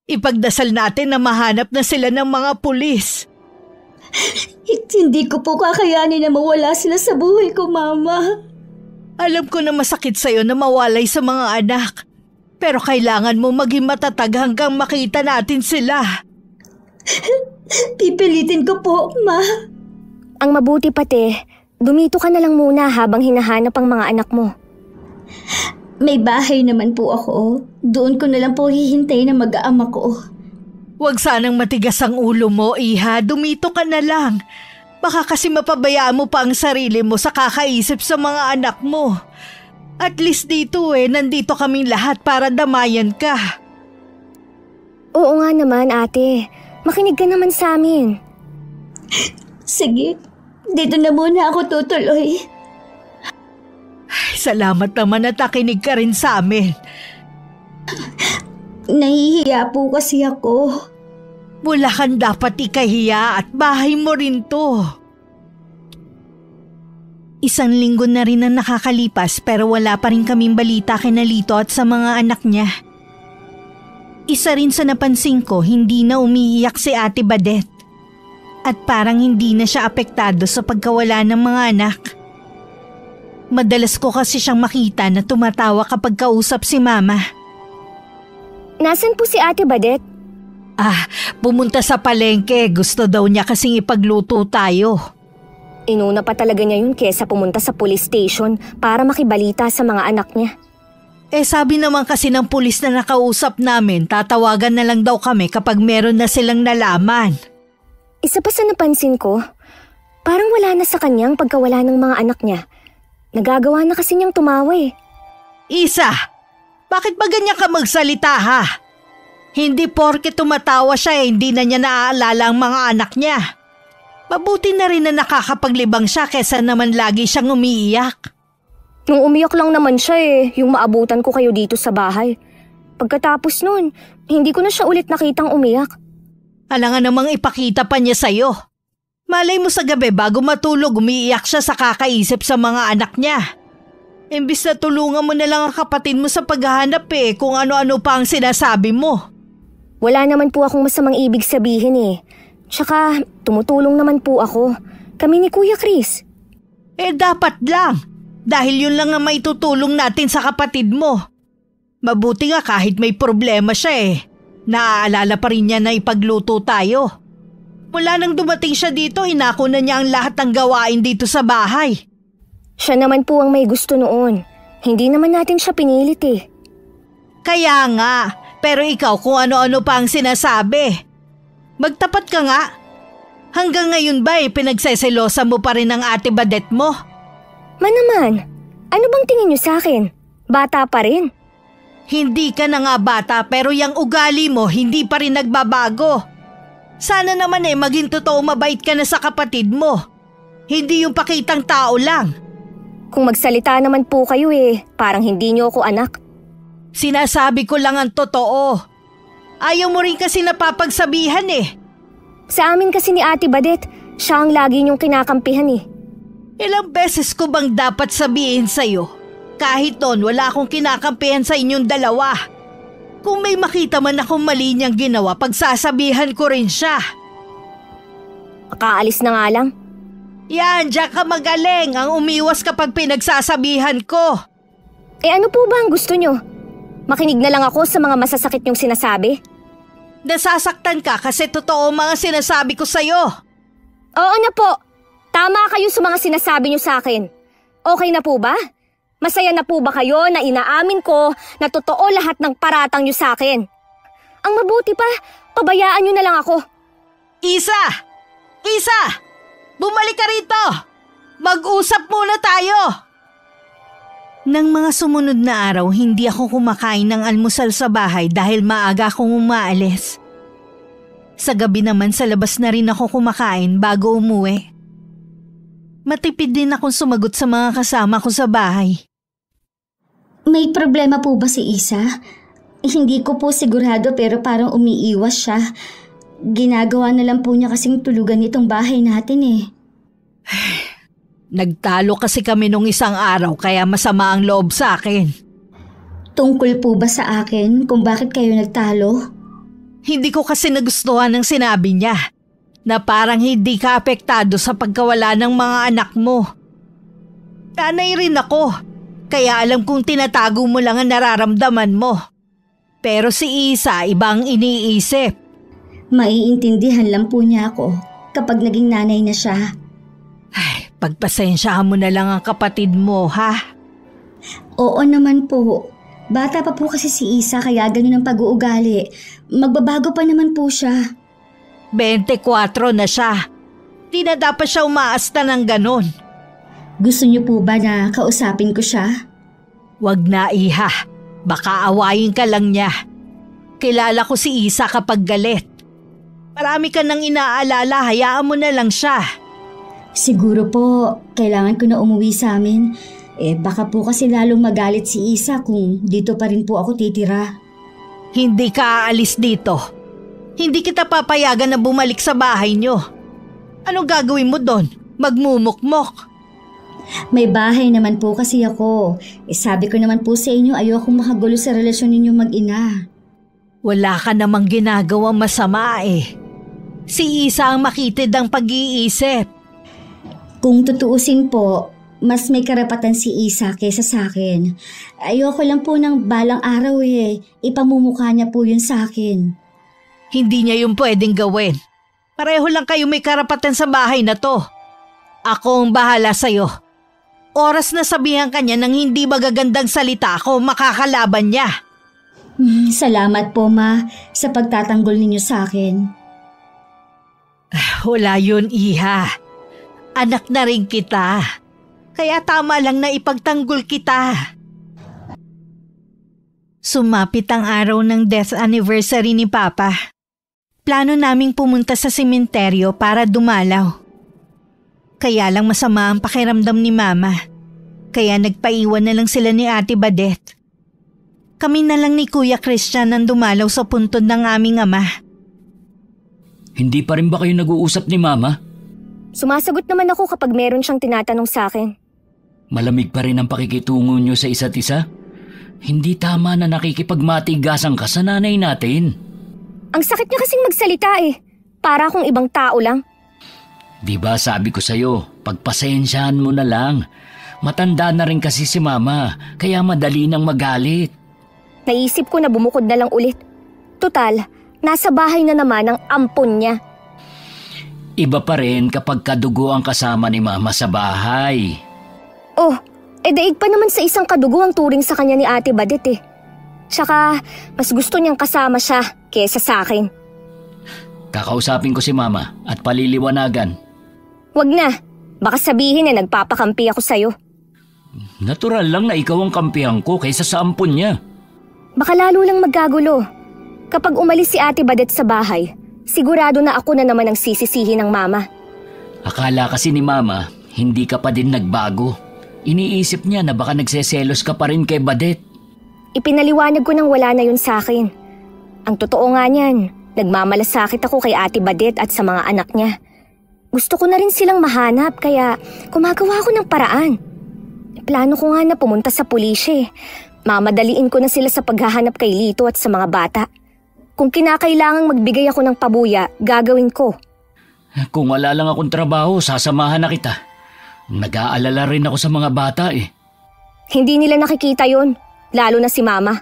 Ipagdasal natin na mahanap na sila ng mga pulis. Hindi ko po kakayanin na mawala sila sa buhay ko, Mama. Alam ko na masakit sa'yo na mawalay sa mga anak. Pero kailangan mo maging matatag hanggang makita natin sila. Pipilitin ko po, Ma. Ang mabuti pati, dumito ka na lang muna habang hinahanap ang mga anak mo. May bahay naman po ako. Doon ko na lang po hihintay na mag-aama ko. Huwag sanang matigas ang ulo mo, Iha. Dumito ka na lang. Baka kasi mapabayaan mo pa ang sarili mo sa kakaisip sa mga anak mo. At least dito nandito kaming lahat para damayan ka. Oo nga naman, ate. Makinig ka naman sa amin. Sige, dito na muna ako tutuloy. Salamat naman at nakinig ka rin sa amin. Nahihiya po kasi ako. Wala kang dapat ikahiya at bahay mo rin to. 1 linggo na rin ang nakakalipas pero wala pa rin kaming balita kina Lito at sa mga anak niya. Isa rin sa napansin ko, hindi na umiiyak si Ate Badet. At parang hindi na siya apektado sa pagkawala ng mga anak. Madalas ko kasi siyang makita na tumatawa kapag kausap si Mama. Nasaan po si Ate Badet? Pumunta sa palengke. Gusto daw niya kasing ipagluto tayo. Inuna pa talaga niya yun kesa pumunta sa police station para makibalita sa mga anak niya. Sabi naman kasi ng pulis na nakausap namin, tatawagan na lang daw kami kapag meron na silang nalaman. Isa pa sa napansin ko, parang wala na sa kanyang pagkawala ng mga anak niya. Nagagawa na kasi niyang tumawa Isa, bakit ba ganyan ka magsalita ha? Hindi porke tumatawa siya hindi na niya naaalala ang mga anak niya. Mabuti na rin na nakakapaglibang siya kesa naman lagi siyang umiiyak. Nung umiyak lang naman siya yung maabutan ko kayo dito sa bahay. Pagkatapos nun, hindi ko na siya ulit nakitang umiyak. Alangan namang ipakita pa niya sa'yo. Malay mo sa gabi bago matulog umiiyak siya sa kakaisip sa mga anak niya. Imbis na tulungan mo na lang ang kapatid mo sa paghahanap kung ano-ano pa ang sinasabi mo. Wala naman po akong masamang ibig sabihin Tsaka tumutulong naman po ako. Kami ni Kuya Chris. Dapat lang. Dahil yun lang ang maitutulong natin sa kapatid mo. Mabuti nga kahit may problema siya naaalala pa rin niya na ipagluto tayo. Mula nang dumating siya dito, inako na niya ang lahat ng gawain dito sa bahay. Siya naman po ang may gusto noon. Hindi naman natin siya pinilit Kaya nga, pero ikaw kung ano-ano pa ang sinasabi. Magtapat ka nga. Hanggang ngayon ba pinagseselosa mo pa rin ang Ate Badet mo? Naman, ano bang tingin niyo sa akin? Bata pa rin. Hindi ka na nga bata pero yung ugali mo hindi pa rin nagbabago. Sana naman maging totoo mabait ka na sa kapatid mo. Hindi yung pakitang tao lang. Kung magsalita naman po kayo parang hindi niyo ako anak. Sinasabi ko lang ang totoo. Ayaw mo rin kasi napapagsabihan Sa amin kasi ni Ate Badet, siya ang lagi niyong kinakampihan Ilang beses ko bang dapat sabihin sa'yo? Kahit noon wala akong kinakampihan sa inyong dalawa. Kung may makita man akong mali niyang ginawa, pagsasabihan ko rin siya. Makaalis na nga lang. Yan, diyan ka magaling ang umiwas kapag pinagsasabihan ko. Ano po ba ang gusto niyo? Makinig na lang ako sa mga masasakit niyong sinasabi? Nasasaktan ka kasi totoo mga sinasabi ko sa'yo. Oo na po. Tama kayo sa mga sinasabi niyo sa akin. Okay na po ba? Masaya na po ba kayo na inaamin ko na totoo lahat ng paratang niyo sa akin? Ang mabuti pa, pabayaan niyo na lang ako. Isa! Isa! Bumalik ka rito! Mag-usap muna tayo! Nang mga sumunod na araw, hindi ako kumakain ng almusal sa bahay dahil maaga akong umaalis. Sa gabi naman sa labas na rin ako kumakain bago umuwi. Matipid din akong sumagot sa mga kasama ko sa bahay. May problema po ba si Isa? Hindi ko po sigurado pero parang umiiwas siya. Ginagawa na lang po niya kasing tulugan itong bahay natin Nagtalo kasi kami nung isang araw kaya masama ang loob sa akin. Tungkol po ba sa akin kung bakit kayo nagtalo? Hindi ko kasi nagustuhan ng sinabi niya na parang hindi ka apektado sa pagkawala ng mga anak mo. Nanay rin ako, kaya alam kong tinatago mo lang ang nararamdaman mo. Pero si Isa ibang iniisip. Maiintindihan lang po niya ako kapag naging nanay na siya. Pagpasensyahan mo na lang ang kapatid mo, ha? Oo naman po. Bata pa po kasi si Isa kaya ganun ang pag-uugali. Magbabago pa naman po siya. 24 na siya. Di na dapat siya umaasta ng ganon. Gusto niyo po ba na kausapin ko siya? Wag na, Iha. Baka awayin ka lang niya. Kilala ko si Isa kapag galit. Marami ka nang inaalala, hayaan mo na lang siya. Siguro po, kailangan ko na umuwi sa amin. Baka po kasi lalong magalit si Isa kung dito pa rin po ako titira. Hindi ka aalis dito. Hindi kita papayagan na bumalik sa bahay niyo. Anong gagawin mo doon? Magmumukmok? May bahay naman po kasi ako. Sabi ko naman po sa inyo, ayokong makagulo sa relasyon ninyo mag-ina. Wala ka namang ginagawang masama Si Isa ang makitid ang pag-iisip. Kung tutuusin po, mas may karapatan si Isa kaysa sa akin. Ayoko lang po ng balang araw ipamumukha niya po yun sa akin. Hindi niya yung pwedeng gawin. Pareho lang kayo may karapatan sa bahay na to. Ako ang bahala sa'yo. Oras na sabihan ka niya ng hindi magagandang salita ako makakalaban niya. Salamat po ma sa pagtatanggol ninyo sa akin. Wala yun, Iha. Anak na rin kita. Kaya tama lang na ipagtanggol kita. Sumapit ang araw ng death anniversary ni Papa. Plano naming pumunta sa sementeryo para dumalaw. Kaya lang masama ang pakiramdam ni Mama. Kaya nagpaiwan na lang sila ni Ate Badet. Kami na lang ni Kuya Christian ang dumalaw sa puntod ng aming ama. Hindi pa rin ba kayo nag-uusap ni Mama? Sumasagot naman ako kapag meron siyang tinatanong sa akin. Malamig pa rin ang pakikitungo niyo sa isa't isa? Hindi tama na nakikipagmatigasan ka sa nanay natin. Ang sakit niya kasing magsalita Para akong ibang tao lang. Di ba sabi ko sa'yo, Pagpasensyahan mo na lang. Matanda na rin kasi si Mama, kaya madali nang magalit. Naisip ko na bumukod na lang ulit. Tutal, nasa bahay na naman ang ampon niya. Iba pa rin kapag kadugo ang kasama ni Mama sa bahay. Oh, daig pa naman sa isang kadugo ang turing sa kanya ni Ate Badet eh. Tsaka, mas gusto niyang kasama siya kesa sa akin. Kakausapin ko si Mama at paliliwanagan. Wag na, baka sabihin na nagpapakampi ako sa'yo. Natural lang na ikaw ang kampihan ko kaysa sa ampon niya. Baka lalo lang magkagulo. Kapag umalis si Ate Badet sa bahay, sigurado na ako na naman ang sisisihin ng Mama. Akala kasi ni Mama, hindi ka pa din nagbago. Iniisip niya na baka nagseselos ka pa rin kay Badet. Ipinaliwanag ko nang wala na yun sa akin. Ang totoo nga niyan, nagmamalasakit ako kay Ate Badet at sa mga anak niya. Gusto ko na rin silang mahanap kaya gumagawa ko ng paraan. Plano ko nga na pumunta sa pulisya. Mamadaliin ko na sila sa paghahanap kay Lito at sa mga bata. Kung kinakailangang magbigay ako ng pabuya, gagawin ko. Kung wala lang akong trabaho, sasamahan na kita. Nag-aalala rin ako sa mga bata eh. Hindi nila nakikita yon, lalo na si Mama.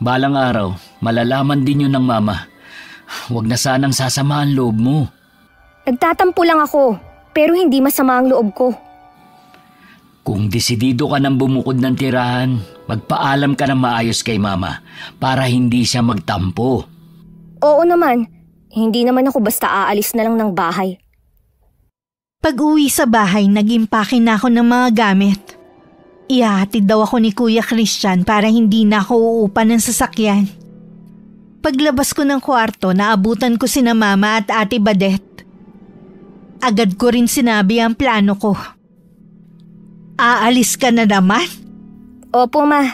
Balang araw, malalaman din yun ng Mama. Huwag na sanang sasamahan loob mo. Nagtatampo lang ako, pero hindi masama ang loob ko. Kung desidido ka nang bumukod ng tirahan, magpaalam ka ng maayos kay Mama para hindi siya magtampo. Oo naman, hindi naman ako basta aalis na lang ng bahay. Pag-uwi sa bahay, nag-impake na ako ng mga gamit. Ihahatid daw ako ni Kuya Christian para hindi na ako uupa ng sasakyan. Paglabas ko ng kwarto, naabutan ko sina Mama at Ate Badet. Agad ko rin sinabi ang plano ko. Aalis ka na naman? Opo, Ma.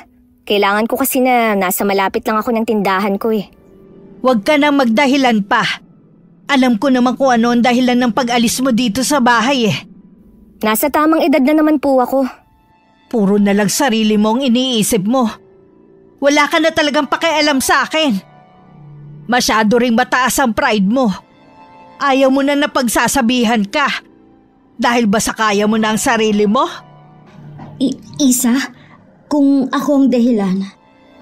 Kailangan ko kasi na nasa malapit lang ako ng tindahan ko eh. Huwag ka nang magdahilan pa. Alam ko naman kung ano ang dahilan ng pag-alis mo dito sa bahay eh. Nasa tamang edad na naman po ako. Puro na lang sarili mo ang iniisip mo. Wala ka na talagang pakialam sa akin. Masyado ring mataas ang pride mo. Ayaw mo na napagsasabihan ka. Dahil ba sa kaya mo na ang sarili mo? Isa, kung ako ang dahilan,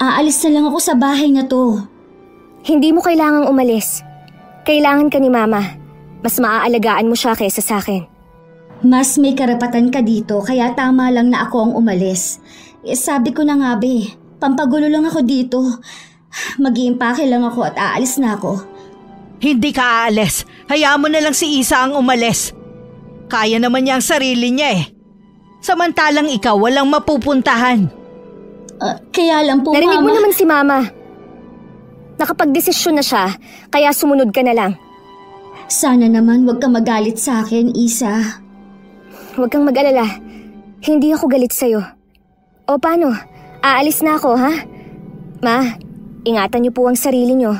aalis na lang ako sa bahay na to. Hindi mo kailangang umalis. Kailangan ka ni Mama. Mas maaalagaan mo siya kaysa sa akin. Mas may karapatan ka dito kaya tama lang na ako ang umalis. Sabi ko na nga pampagulo lang ako dito. Mag-iimpake lang ako at aalis na ako. Hindi ka aalis. Hayaan mo na lang si Isa ang umalis. Kaya naman niya ang sarili niya eh. Samantalang ikaw walang mapupuntahan. Kaya lang po, Narinig Mama. mo naman si Mama. Nakapagdesisyon na siya, kaya sumunod ka na lang. Sana naman wag ka magalit sa akin, Isa. Huwag kang mag-alala. Hindi ako galit sa'yo. O paano? Aalis na ako, ha? Ma, ingatan niyo po ang sarili niyo.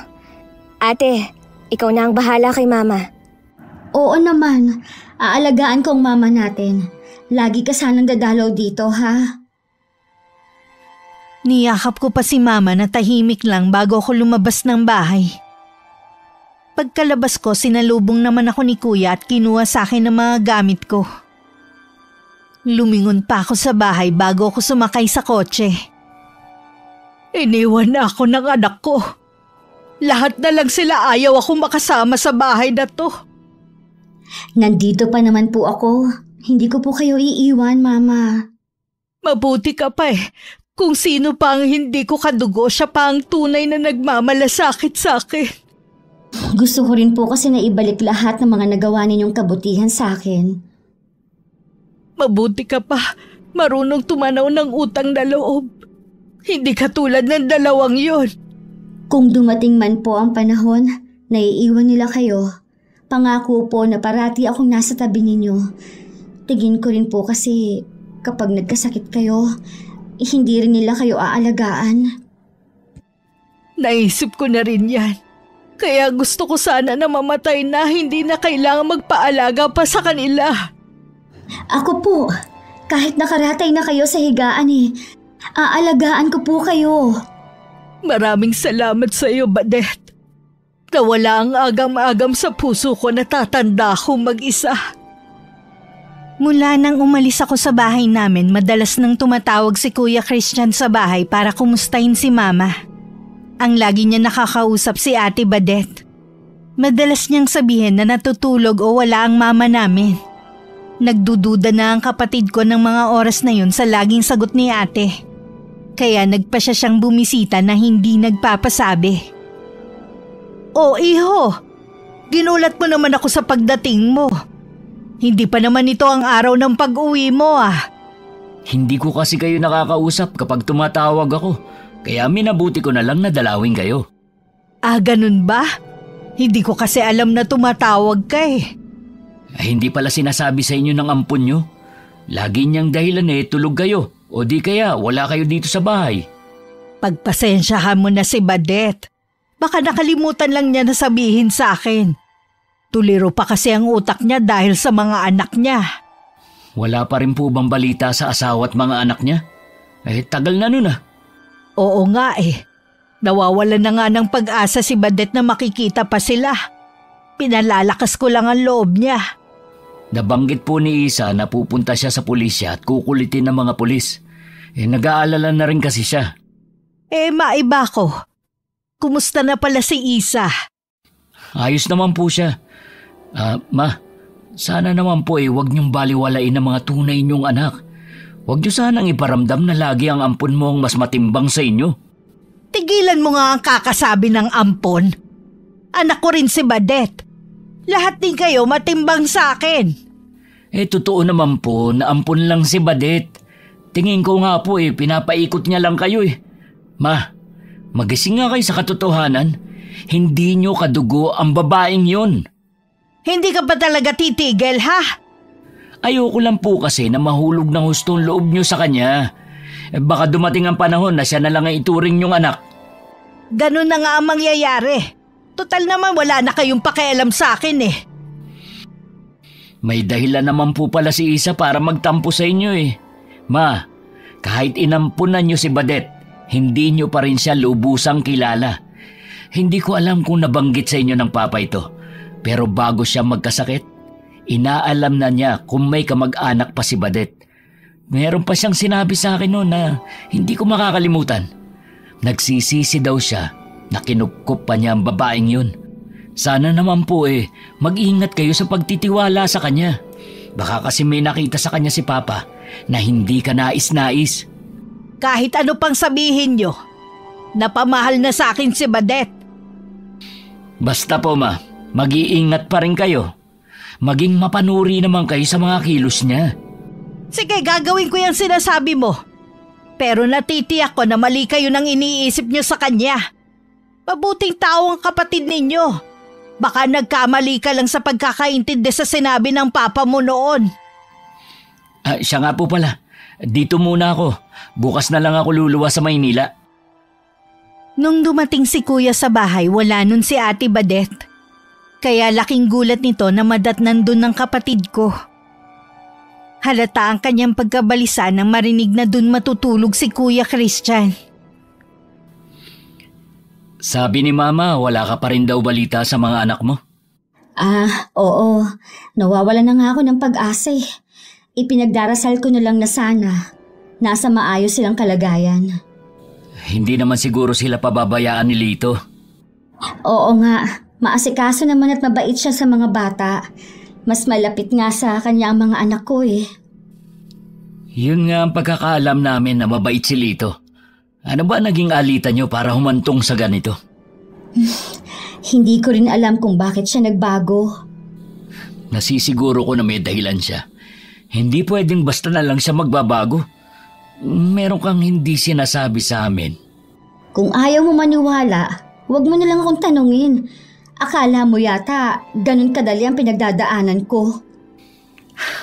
Ate, ikaw na ang bahala kay Mama. Oo naman. Aalagaan ko ang mama natin. Lagi ka sanang dadalaw dito, ha? Niyakap ko pa si Mama na tahimik lang bago ako lumabas ng bahay. Pagkalabas ko, sinalubong naman ako ni Kuya at kinuha sa akin ang mga gamit ko. Lumingon pa ako sa bahay bago ako sumakay sa kotse. Iniwan na ako ng anak ko. Lahat na lang sila ayaw akong makasama sa bahay na to. Nandito pa naman po ako. Hindi ko po kayo iiwan, Mama. Mabuti ka pa eh. Kung sino pa ang hindi ko kadugo, siya pa ang tunay na nagmamalasakit sa akin. Gusto ko rin po kasi na ibalik lahat ng mga nagawa ninyong kabutihan sa akin. Mabuti ka pa. Marunong tumanaw ng utang na loob. Hindi katulad ng dalawang yon. Kung dumating man po ang panahon na iiwan nila kayo, pangako po na parati akong nasa tabi ninyo. Tingin ko rin po kasi kapag nagkasakit kayo, hindi rin nila kayo aalagaan. Naisip ko na rin yan. Kaya gusto ko sana na mamatay na hindi na kailangan magpaalaga pa sa kanila. Ako po, kahit nakaratay na kayo sa higaan aalagaan ko po kayo. Maraming salamat sa iyo, Badet. Nawala ang agam-agam sa puso ko na tatanda akong mag-isa. Mula nang umalis ako sa bahay namin, madalas nang tumatawag si Kuya Christian sa bahay para kumustahin si Mama. Ang lagi niya nakakausap si Ate Badet. Madalas niyang sabihin na natutulog o wala ang mama namin. Nagdududa na ang kapatid ko ng mga oras na yun sa laging sagot ni ate. Kaya nagpa siya siyang bumisita na hindi nagpapasabi. "Oh iho, ginulat mo naman ako sa pagdating mo. Hindi pa naman ito ang araw ng pag-uwi mo ah." Hindi ko kasi kayo nakakausap kapag tumatawag ako. Kaya minabuti ko na lang na dalawin kayo. Ah, ganun ba? Hindi ko kasi alam na tumatawag ka eh. Hindi pala sinasabi sa inyo ng ampon nyo. Lagi niyang dahilan tulog kayo. O di kaya wala kayo dito sa bahay. Pagpasensyahan mo na si Badet. Baka nakalimutan lang niya na sabihin sa akin. Tuliro pa kasi ang utak niya dahil sa mga anak niya. Wala pa rin po bang balita sa asawa at mga anak niya? Tagal na nun ah. Oo nga eh. Nawawalan na nga ng pag-asa si Badet na makikita pa sila. Pinalalakas ko lang ang loob niya. Nabanggit po ni Isa na pupunta siya sa pulisya at kukulitin ng mga pulis. Nag-aalala na rin kasi siya. Maiba ko. Kumusta na pala si Isa? Ayos naman po siya. Ma, sana naman po wag niyong baliwalain ang mga tunay niyong anak. Wag niyo sanang iparamdam na lagi ang ampon mo ang mas matimbang sa inyo. Tigilan mo nga ang kakasabi ng ampon. Anak ko rin si Badet. Lahat din kayo matimbang sa akin. Totoo naman po na ampon lang si Badet. Tingin ko nga po pinapaikot niya lang kayo Ma, magising nga kayo sa katotohanan. Hindi niyo kadugo ang babaeng yun. Hindi ka ba talaga titigil ha? Ayoko lang po kasi na mahulog ng hustong loob niyo sa kanya. Baka dumating ang panahon na siya na lang ang ituring niyong anak. Ganun na nga ang mangyayari. Total naman wala na kayong pakialam sa akin May dahilan naman po pala si Isa para magtampo sa inyo Ma, kahit inampunan niyo si Badet, hindi niyo pa rin siya lubusang kilala. Hindi ko alam kung nabanggit sa inyo ng papa ito. Pero bago siya magkasakit, inaalam na niya kung may kamag-anak pa si Badet. Meron pa siyang sinabi sa akin noon na hindi ko makakalimutan. Nagsisisi daw siya na kinupkup pa niya ang babaeng yun. Sana naman po mag-ingat kayo sa pagtitiwala sa kanya. Baka kasi may nakita sa kanya si Papa na hindi ka nais-nais. Kahit ano pang sabihin niyo, napamahal na sa akin si Badet. Basta po ma, mag-iingat pa rin kayo. Maging mapanuri naman kayo sa mga kilos niya. Sige, gagawin ko yung sinasabi mo. Pero natitiyak ko na mali kayo nang iniisip niyo sa kanya. Mabuting tao ang kapatid ninyo. Baka nagkamali ka lang sa pagkakaintindi sa sinabi ng papa mo noon. Siya nga po pala. Dito muna ako. Bukas na lang ako luluwas sa Maynila. Nung dumating si Kuya sa bahay, wala nun si Ate Badet. Kaya laking gulat nito na madatnan dun ng kapatid ko. Halata ang kanyang pagkabalisa nang marinig na dun matutulog si Kuya Christian. Sabi ni Mama, wala ka pa rin daw balita sa mga anak mo? Oo. Nawawala na nga ako ng pag-asa Ipinagdarasal ko na lang na sana nasa maayos silang kalagayan. Hindi naman siguro sila pababayaan ni Lito. Oo nga. Maasikaso naman at mabait siya sa mga bata. Mas malapit nga sa kanya ang mga anak ko Yun nga ang pagkakaalam namin na mabait si Lito. Ano ba naging alitan niyo para humantong sa ganito? Hindi ko rin alam kung bakit siya nagbago. Nasisiguro ko na may dahilan siya. Hindi pwedeng basta na lang siya magbabago. Meron kang hindi sinasabi sa amin. Kung ayaw mo maniwala, huwag mo na lang akong tanungin. Akala mo yata ganun kadali ang pinagdadaanan ko.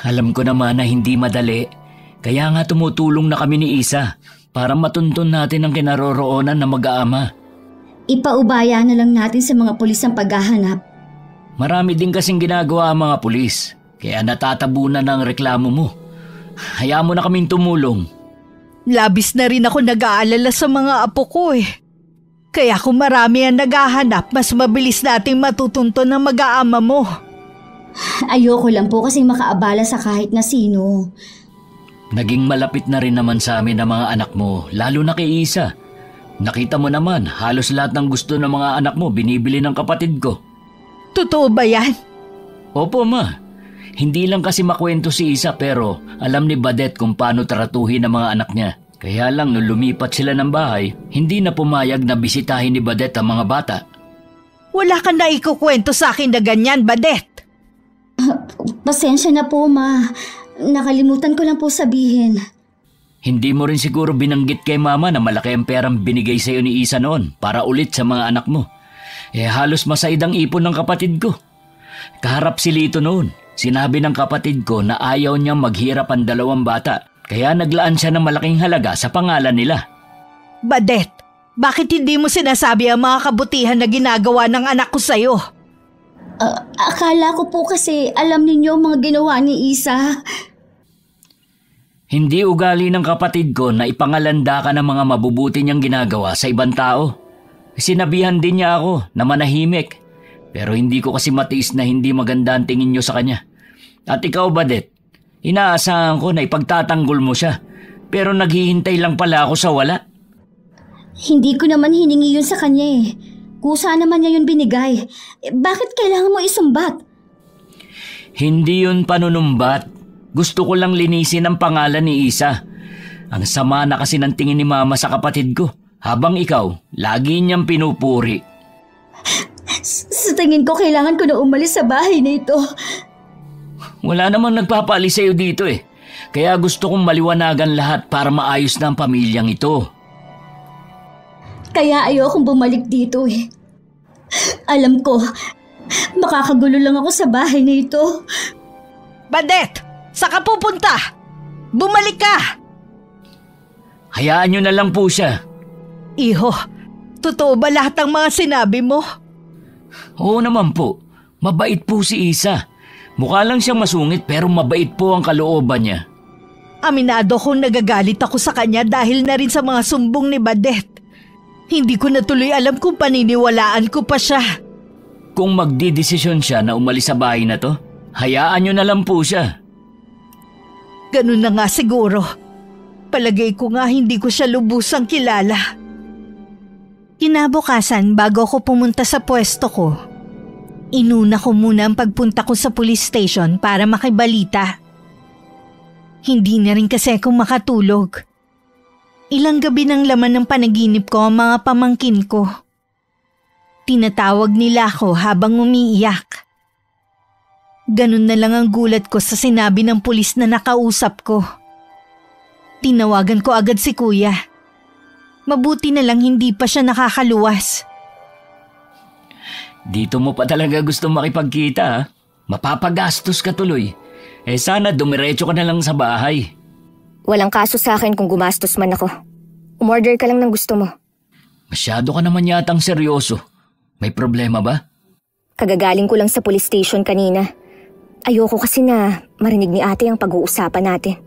Alam ko naman na hindi madali. Kaya nga tumutulong na kami ni Isa para matuntun natin ang kinaroroonan ng mag-aama. Ipaubaya na lang natin sa mga pulis ang paghahanap. Marami din kasing ginagawa ang mga pulis. Kaya natatabunan ng reklamo mo. Hayaan mo na kaming tumulong. Labis na rin ako nag-aalala sa mga apo ko Kaya kung marami ang naghahanap, mas mabilis nating matutunton ang mag-aama mo. Ayoko lang po kasi makaabala sa kahit na sino. Naging malapit na rin naman sa amin ang mga anak mo, lalo na kay Isa. Nakita mo naman, halos lahat ng gusto ng mga anak mo binibili ng kapatid ko. Totoo ba yan? Opo, ma. Hindi lang kasi makwento si Isa pero alam ni Badet kung paano tratuhin ang mga anak niya. Kaya lang nung lumipat sila ng bahay, hindi na pumayag na bisitahin ni Badet ang mga bata. Wala ka na ikukwento sa akin na ganyan, Badet. Pasensya na po, ma. Nakalimutan ko lang po sabihin. Hindi mo rin siguro binanggit kay mama na malaki ang perang binigay sa'yo ni Isa noon para ulit sa mga anak mo. Halos masaid ang ipon ng kapatid ko. Kaharap si Lito noon. Sinabi ng kapatid ko na ayaw niyang maghirap ang 2 bata. Kaya naglaan siya ng malaking halaga sa pangalan nila. Badet, bakit hindi mo sinasabi ang mga kabutihan na ginagawa ng anak ko sa'yo? Akala ko po kasi alam ninyo ang mga ginawa ni Isa. Hindi ugali ng kapatid ko na ipangalanda ka ng mga mabubuti niyang ginagawa sa ibang tao. Sinabihan din niya ako na manahimik. Pero hindi ko kasi matiis na hindi maganda ang tingin niyo sa kanya. At ikaw, Badet, inaasahan ko na ipagtatanggol mo siya. Pero naghihintay lang pala ako sa wala. Hindi ko naman hiningi yun sa kanya eh. Kusa naman niya yun binigay. Bakit kailangan mo isumbat? Hindi yun panunumbat. Gusto ko lang linisin ang pangalan ni Isa. Ang sama na kasi ng tingin ni Mama sa kapatid ko. Habang ikaw, lagi niyang pinupuri. Sa tingin ko, kailangan ko na umalis sa bahay na ito. Wala namang nagpapaalis sa'yo dito eh. Kaya gusto kong maliwanagan lahat para maayos na ang pamilyang ito. Kaya ayokong bumalik dito eh. Alam ko, makakagulo lang ako sa bahay na ito. Badet, saan ka pupunta? Bumalik ka! Hayaan niyo na lang po siya. Iho, totoo ba lahat ng mga sinabi mo? Oo naman po. Mabait po si Isa. Mukha lang siyang masungit pero mabait po ang kalooban niya. Aminado kong nagagalit ako sa kanya dahil na rin sa mga sumbong ni Badet. Hindi ko na tuloy alam kung paniniwalaan ko pa siya. Kung magdidesisyon siya na umalis sa bahay na to, hayaan niyo na lang po siya. Ganun na nga siguro. Palagay ko nga hindi ko siya lubusang kilala. Kinabukasan bago ako pumunta sa pwesto ko, inuna ko muna ang pagpunta ko sa police station para makibalita. Hindi na rin kasi ako makatulog. Ilang gabi ng laman ng panaginip ko ang mga pamangkin ko. Tinatawag nila ako habang umiiyak. Ganun na lang ang gulat ko sa sinabi ng pulis na nakausap ko. Tinawagan ko agad si Kuya. Mabuti na lang hindi pa siya nakakaluwas. Dito mo pa talaga gusto makipagkita ha? Mapapagastos ka tuloy. Sana dumiretso ka na lang sa bahay. Walang kaso sa akin kung gumastos man ako. Umorder ka lang ng gusto mo. Masyado ka naman yatang seryoso. May problema ba? Kagagaling ko lang sa police station kanina. Ayoko kasi na marinig ni ate ang pag-uusapan natin.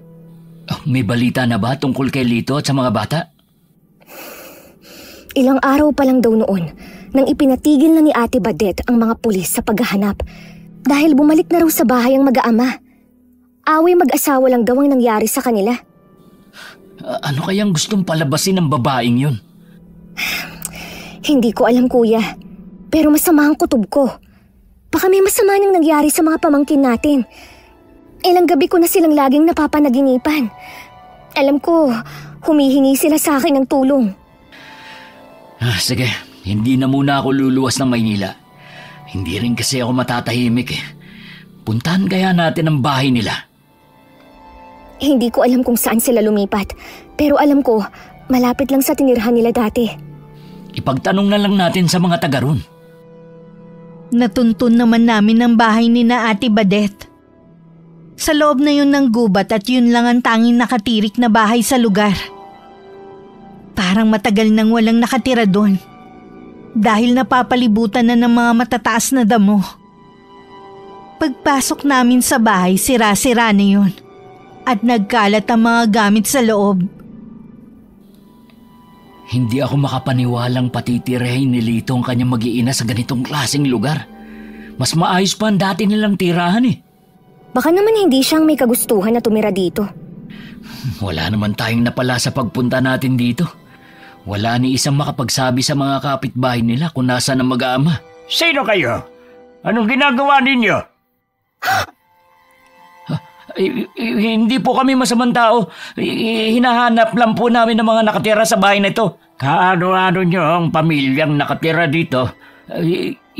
May balita na ba tungkol kay Lito at sa mga bata? Ilang araw pa lang daw noon nang ipinatigil na ni Ate Badet ang mga pulis sa paghahanap dahil bumalik na raw sa bahay ang mag-aama. Away mag-asawa lang daw ang nangyari sa kanila. Ano kayang gustong palabasin ng babaeng yun? Hindi ko alam, Kuya. Pero masama ang kutob ko. Baka may masama nang nangyari sa mga pamangkin natin. Ilang gabi ko na silang laging napapanaginipan. Alam ko, humihingi sila sa akin ng tulong. Sige, hindi na muna ako luluwas ng Maynila. Hindi rin kasi ako matatahimik eh. Puntahan kaya natin ang bahay nila. Hindi ko alam kung saan sila lumipat. Pero alam ko, malapit lang sa tinirhan nila dati. Ipagtanong na lang natin sa mga taga ron. Natuntun naman namin ang bahay ni na Ate Badet. Sa loob na yun ng gubat at yun lang ang tanging nakatirik na bahay sa lugar. Parang matagal nang walang nakatira doon. Dahil napapalibutan na ng mga matataas na damo. Pagpasok namin sa bahay, sira-sira na yun. At nagkalat ang mga gamit sa loob. Hindi ako makapaniwalang patitirahin ni Lito ang kanyang mag-iina sa ganitong klaseng lugar. Mas maayos pa ang dati nilang tirahan eh. Baka naman hindi siyang may kagustuhan na tumira dito. Wala naman tayong napala sa pagpunta natin dito. Wala ni isang makapagsabi sa mga kapitbahay nila kung nasaan ang mag-aama. Sino kayo? Anong ginagawa ninyo? Hindi po kami masamang tao. Hinahanap lang po namin ang mga nakatira sa bahay na ito. Kaano-ano nyo ang pamilyang nakatira dito?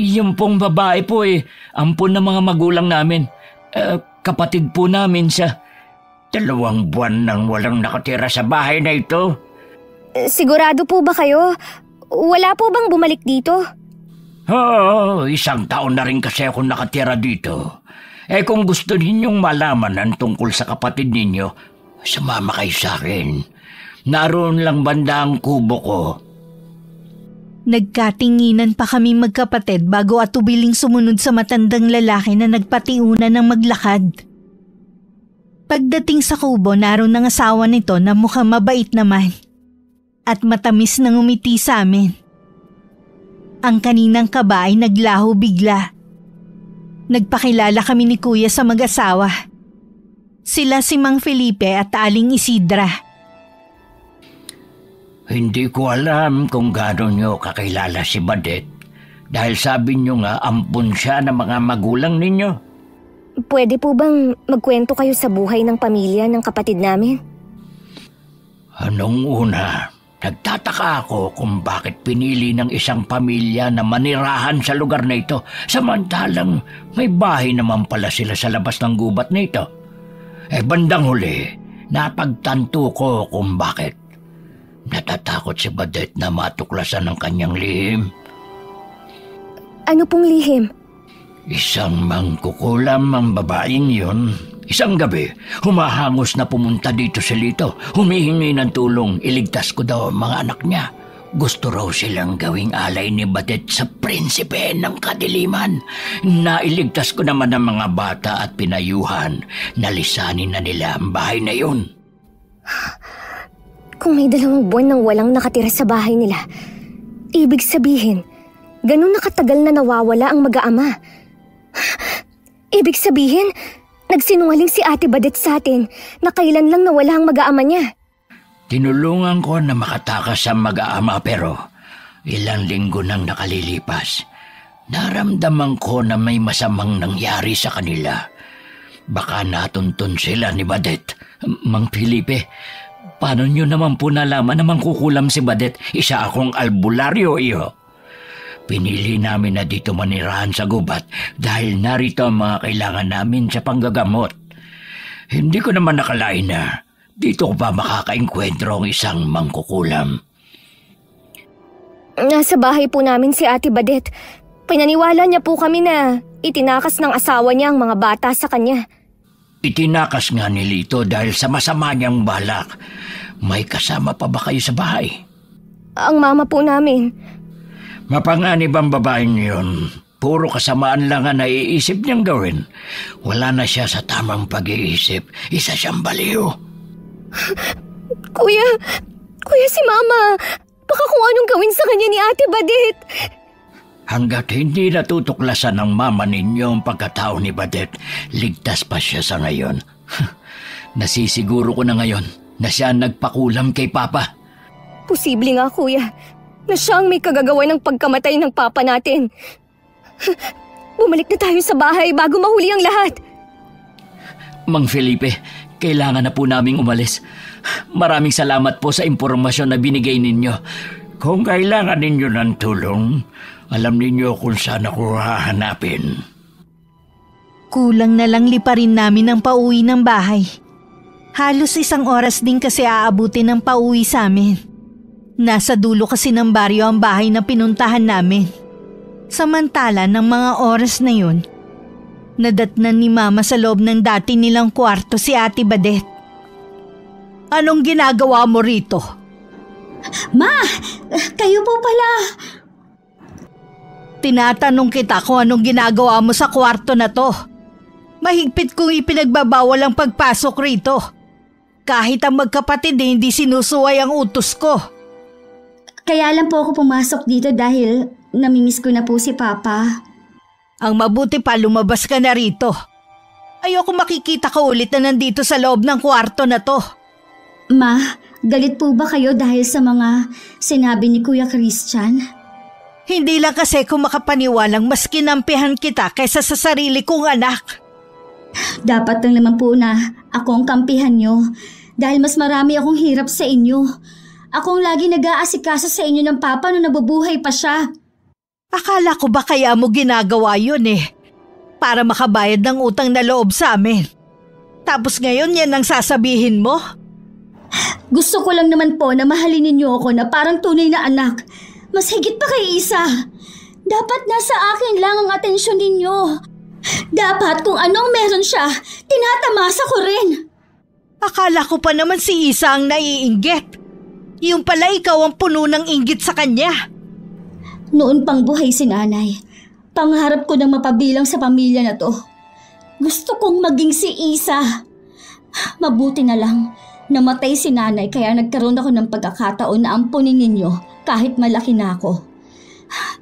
Yung pong babae po ampon ng mga magulang namin. Kapatid po namin siya. 2 buwan nang walang nakatira sa bahay na ito. Sigurado po ba kayo? Wala po bang bumalik dito? Oo, 1 taon na rin kasi ako nakatira dito. Kung gusto ninyong malaman ang tungkol sa kapatid ninyo, sumama kayo sa akin. Naroon lang banda ang kubo ko. Nagkatinginan pa kami magkapatid bago atubiling sumunod sa matandang lalaki na nagpatiuna ng maglakad. Pagdating sa kubo, naroon ang asawa nito na mukhang mabait naman at matamis na ngumiti sa amin. Ang kaninang kaba ay naglaho bigla. Nagpakilala kami ni Kuya sa mag-asawa. Sila si Mang Felipe at Aling Isidra. Hindi ko alam kung gaano nyo kakilala si Badet dahil sabi nyo nga ampun siya ng mga magulang ninyo. Pwede po bang magkwento kayo sa buhay ng pamilya ng kapatid namin? Anong una, nagtataka ako kung bakit pinili ng isang pamilya na manirahan sa lugar na ito samantalang may bahay naman pala sila sa labas ng gubat na ito. Bandang huli, napagtanto ko kung bakit. Natatakot si Badet na matuklasan ng kanyang lihim. Ano pong lihim? Isang mangkukulam ang babaeng yun. Isang gabi, humahangos na pumunta dito si Lito. Humihingi ng tulong, iligtas ko daw ang mga anak niya. Gusto raw silang gawing alay ni Badet sa prinsipe ng kadiliman. Nailigtas ko naman ang mga bata at pinayuhan. Nalisanin na nila ang bahay na yun. Kung may 2 buwan nang walang nakatira sa bahay nila, ibig sabihin, ganun nakatagal na nawawala ang mag-aama. Ibig sabihin, nagsinungaling si Ate Badet sa atin na kailan lang nawala ang mag-aama niya. Tinulungan ko na makatakas ang mag-aama pero ilang linggo nang nakalilipas. Naramdaman ko na may masamang nangyari sa kanila. Baka natuntun sila ni Badet. Mang Felipe, paano nyo naman po nalaman na mangkukulam si Badet? Isa akong albularyo, iyo. Pinili namin na dito manirahan sa gubat dahil narito ang mga kailangan namin sa panggagamot. Hindi ko naman nakalain na dito ko pa makakaengkwentro ang isang mangkukulam. Nasa bahay po namin si Ate Badet. Pinaniwala niya po kami na itinakas ng asawa niya ang mga bata sa kanya. Itinakas nga ni Lito dahil sa masama niyang balak. May kasama pa ba kayo sa bahay? Ang mama po namin. Mapanganib ang babaeng yun. Puro kasamaan lang ang naiisip niyang gawin. Wala na siya sa tamang pag-iisip. Isa siyang baliw. Kuya si Mama. Baka kung anong gawin sa kanya ni Ate Badet. Hanggat hindi natutuklasan ng mama ninyo ang pagkatao ni Badet, ligtas pa siya sa ngayon. Nasisiguro ko na ngayon na siya ang nagpakulam kay Papa. Posible nga, Kuya, na siya ang may kagagawa ng pagkamatay ng Papa natin. Bumalik na tayo sa bahay bago mahuli ang lahat. Mang Felipe, kailangan na po naming umalis. Maraming salamat po sa impormasyon na binigay ninyo. Kung kailangan ninyo ng tulong, alam ninyo kung saan ako hahanapin. Kulang na lang liparin namin ang pauwi ng bahay. Halos 1 oras din kasi aabutin ang pauwi sa amin. Nasa dulo kasi ng baryo ang bahay na pinuntahan namin. Samantala ng mga oras na yun, nadatnan ni Mama sa loob ng dati nilang kwarto si Ate Badet. Anong ginagawa mo rito? Ma! Kayo po pala! Tinatanong kita kung anong ginagawa mo sa kwarto na to. Mahigpit kong ipinagbabawal ang pagpasok rito. Kahit ang magkapatid hindi sinusuway ang utos ko. Kaya lang po ako pumasok dito dahil namimiss ko na po si Papa. Ang mabuti pa lumabas ka na rito. Ayoko makikita ka ulit na nandito sa loob ng kwarto na to. Ma, galit po ba kayo dahil sa mga sinabi ni Kuya Christian? Hindi lang kasi kung makapaniwalang mas kinampihan kita kaysa sa sarili kong anak. Dapat lang naman po na ako ang kampihan nyo dahil mas marami akong hirap sa inyo. Akong lagi nag-aasikaso sa inyo ng papa nung nabubuhay pa siya. Akala ko ba kaya mo ginagawa yun para makabayad ng utang na loob sa amin. Tapos ngayon yan ang sasabihin mo? Gusto ko lang naman po na mahalin ninyo ako na parang tunay na anak. Mas higit pa kay Isa. Dapat nasa akin lang ang atensyon ninyo. Dapat kung anong meron siya, tinatamasa ko rin. Akala ko pa naman si Isa ang naiinggit. Yung pala ikaw ang puno ng inggit sa kanya. Noon pang buhay si nanay, pangarap ko nang mapabilang sa pamilya na to. Gusto kong maging si Isa. Mabuti na lang, namatay si nanay kaya nagkaroon ako ng pagkakataon na ampunin ninyo kahit malaki na ako.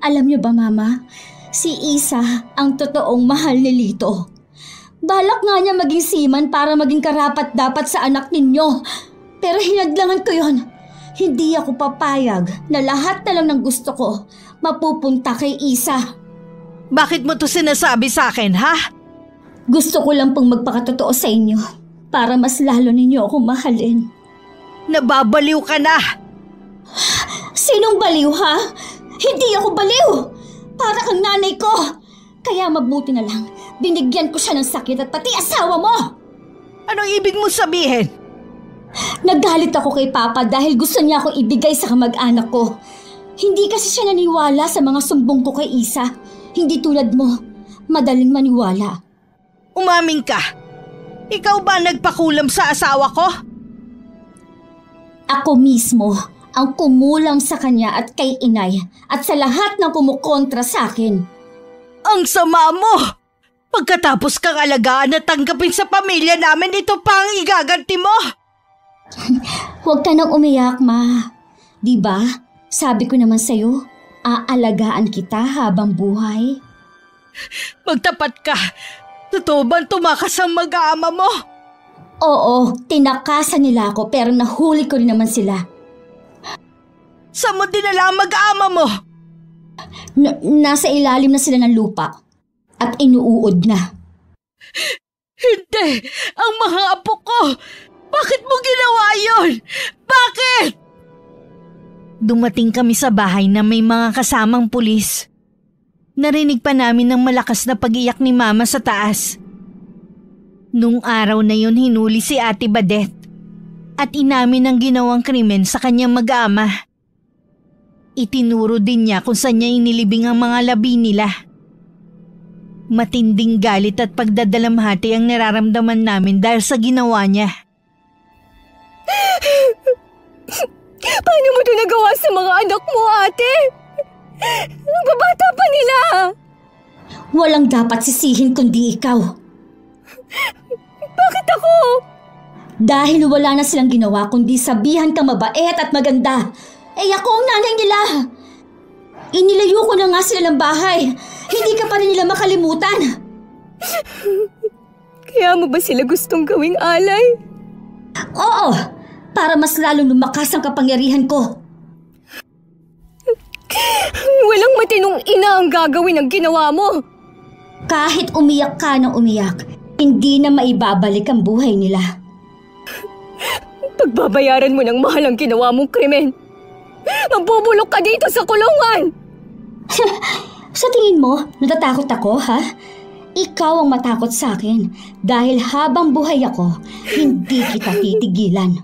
Alam niyo ba, Mama? Si Isa ang totoong mahal ni Lito. Balak nga niya maging seaman para maging karapat-dapat sa anak ninyo. Pero hinadlangan ko yon. Hindi ako papayag na lahat na lang ng gusto ko mapupunta kay Isa. Bakit mo to sinasabi sa akin, ha? Gusto ko lang pong magpakatotoo sa inyo para mas lalo ninyo ako mahalin. Nababaliw ka na! Sinong baliw, ha? Hindi ako baliw! Para kang nanay ko! Kaya mabuti na lang, binigyan ko siya ng sakit at pati asawa mo! Anong ibig mo sabihin? Nagalit ako kay Papa dahil gusto niya ako ibigay sa kamag-anak ko. Hindi kasi siya naniwala sa mga sumbong ko kay Isa. Hindi tulad mo, madaling maniwala. Umaming ka! Ikaw ba nagpakulam sa asawa ko? Ako mismo ang kumulang sa kanya at kay inay at sa lahat ng kumukontra sa akin. Ang sama mo! Pagkatapos kang alagaan at tanggapin sa pamilya namin, ito pa ang igaganti mo! Huwag ka nang umiyak, Ma. Diba, sabi ko naman sa'yo, aalagaan kita habang buhay. Magtapat ka! Totoo bang tumakas ang mag-aama mo? Oo, tinakasan nila ako pero nahuli ko rin naman sila. Saan mo dinala ang mag-aama mo? Nasa ilalim na sila ng lupa at inuuod na. Hindi! Ang mga apo ko! Bakit mo ginawa yun? Bakit? Dumating kami sa bahay na may mga kasamang pulis. Narinig pa namin ng malakas na pag-iyak ni Mama sa taas. Nung araw na yun hinuli si Ate Badet at inamin ang ginawang krimen sa kanyang mag-ama. Itinuro din niya kung saan niya inilibing ang mga labi nila. Matinding galit at pagdadalamhati ang nararamdaman namin dahil sa ginawa niya. Paano mo ito nagawa sa mga anak mo, ate? Ang babata pa nila! Walang dapat sisihin kundi ikaw. Bakit ako? Dahil wala na silang ginawa kundi sabihan kang mabait at maganda. Ako ang nanay nila. Inilayo ko na nga sila ng bahay. Hindi ka pa rin nila makalimutan. Kaya mo ba sila gustong gawing alay? Oo, para mas lalong lumakas ang kapangyarihan ko. Walang matinong ina ang gagawin ng ginawa mo. Kahit umiyak ka ng umiyak, hindi na maibabalik ang buhay nila. Pagbabayaran mo ng mahal ang ginawa mong krimen. Mabubulok ka dito sa kulungan! Sa tingin mo, natatakot ako, ha? Ikaw ang matakot sa akin dahil habang buhay ako, hindi kita titigilan.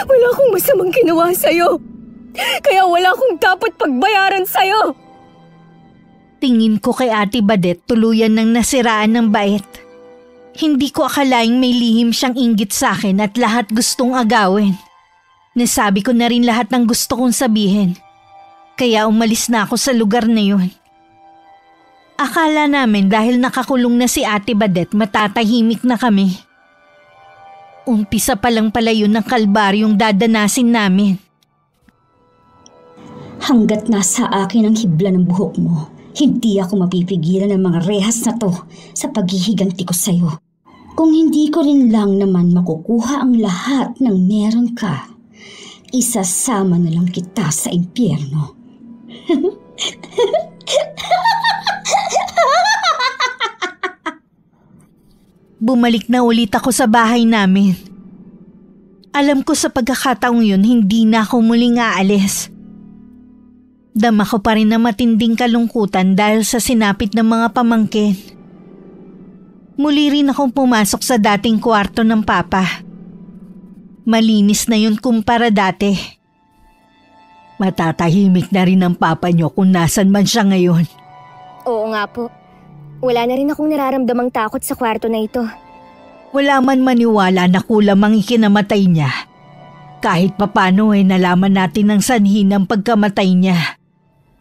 Wala akong masamang ginawa sa'yo. Kaya wala akong dapat pagbayaran sa'yo. Tingin ko kay Ate Badet tuluyan ng nasiraan ng bait. Hindi ko akalaing may lihim siyang inggit sa akin at lahat gustong agawin. Nasabi ko na rin lahat ng gusto kong sabihin. Kaya umalis na ako sa lugar na yun. Akala namin dahil nakakulong na si Ate Badet matatahimik na kami. Umpisa pa lang pala yun ng kalbaryong dadanasin namin. Hanggat nasa akin ang hibla ng buhok mo, Hindi ako mapipigilan ng mga rehas na to sa paghihiganti ko sa'yo. Kung hindi ko rin lang naman makukuha ang lahat ng meron ka, isasama na lang kita sa impyerno. Bumalik na ulit ako sa bahay namin. Alam ko sa pagkakataong yun, hindi na ako muling aalis. Dama ko pa rin na matinding kalungkutan dahil sa sinapit ng mga pamangkin. Muli rin akong pumasok sa dating kwarto ng papa. Malinis na yun kumpara dati. Matatahimik na rin ang papa niyo kung nasan man siya ngayon. Oo nga po. Wala na rin akong nararamdamang takot sa kwarto na ito. Wala man maniwala na kulam ang ikinamatay niya. Kahit papano nalaman natin ang sanhi ng pagkamatay niya.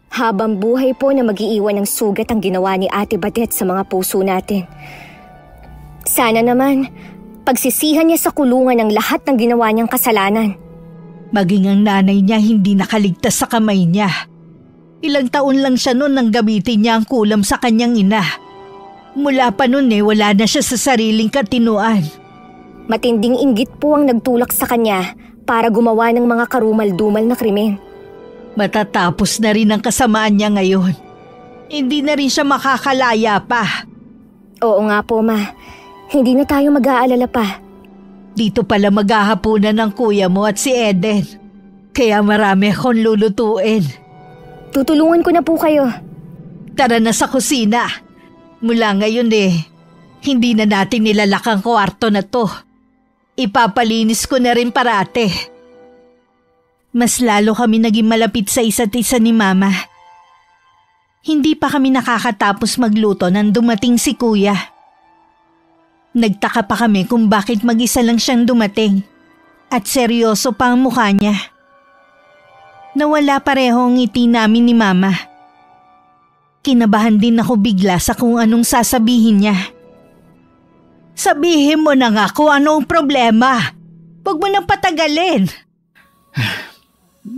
Habang buhay po na mag-iiwan ng sugat ang ginawa ni Ate Badet sa mga puso natin. Sana naman, pagsisihan niya sa kulungan ang lahat ng ginawa niyang kasalanan. Maging ang nanay niya hindi nakaligtas sa kamay niya. Ilang taon lang siya noon nang gamitin niya ang kulam sa kanyang ina. Mula pa noon wala na siya sa sariling katinuan. Matinding inggit po ang nagtulak sa kanya para gumawa ng mga karumal-dumal na krimen. Matatapos na rin ang kasamaan niya ngayon. Hindi na rin siya makakalaya pa. Oo nga po, Ma. Hindi na tayo mag-aalala pa. Dito pala maghahapunan ng kuya mo at si Eden. Kaya marami akong lulutuin. Tutulungan ko na po kayo. Tara na sa kusina. Mula ngayon hindi na natin nilalak ang kwarto na to. Ipapalinis ko na rin parate. Mas lalo kami naging malapit sa isa't isa ni Mama. Hindi pa kami nakakatapos magluto nang dumating si Kuya. Nagtaka pa kami kung bakit mag-isa lang siyang dumating at seryoso pa ang mukha niya. Nawala pareho ang ngiti namin ni Mama. Kinabahan din ako bigla sa kung anong sasabihin niya. Sabihin mo na nga kung anong problema. Huwag mo nang patagalin.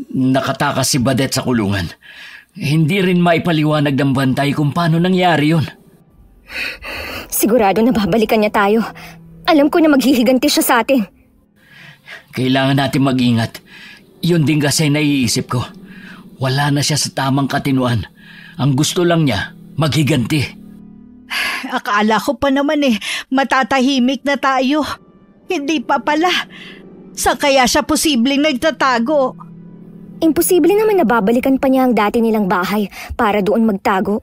Nakatakas si Badet sa kulungan. Hindi rin maipaliwanag ng bantay kung paano nangyari yun. Sigurado na babalikan niya tayo. Alam ko na maghihiganti siya sa atin. Kailangan natin mag-ingat. Yun din kasi naiisip ko. Wala na siya sa tamang katinuan. Ang gusto lang niya, maghiganti. Akala ko pa naman matatahimik na tayo. Hindi pa pala. Saan kaya siya posibleng nagtatago? Imposible naman na babalikan pa niya ang dati nilang bahay para doon magtago.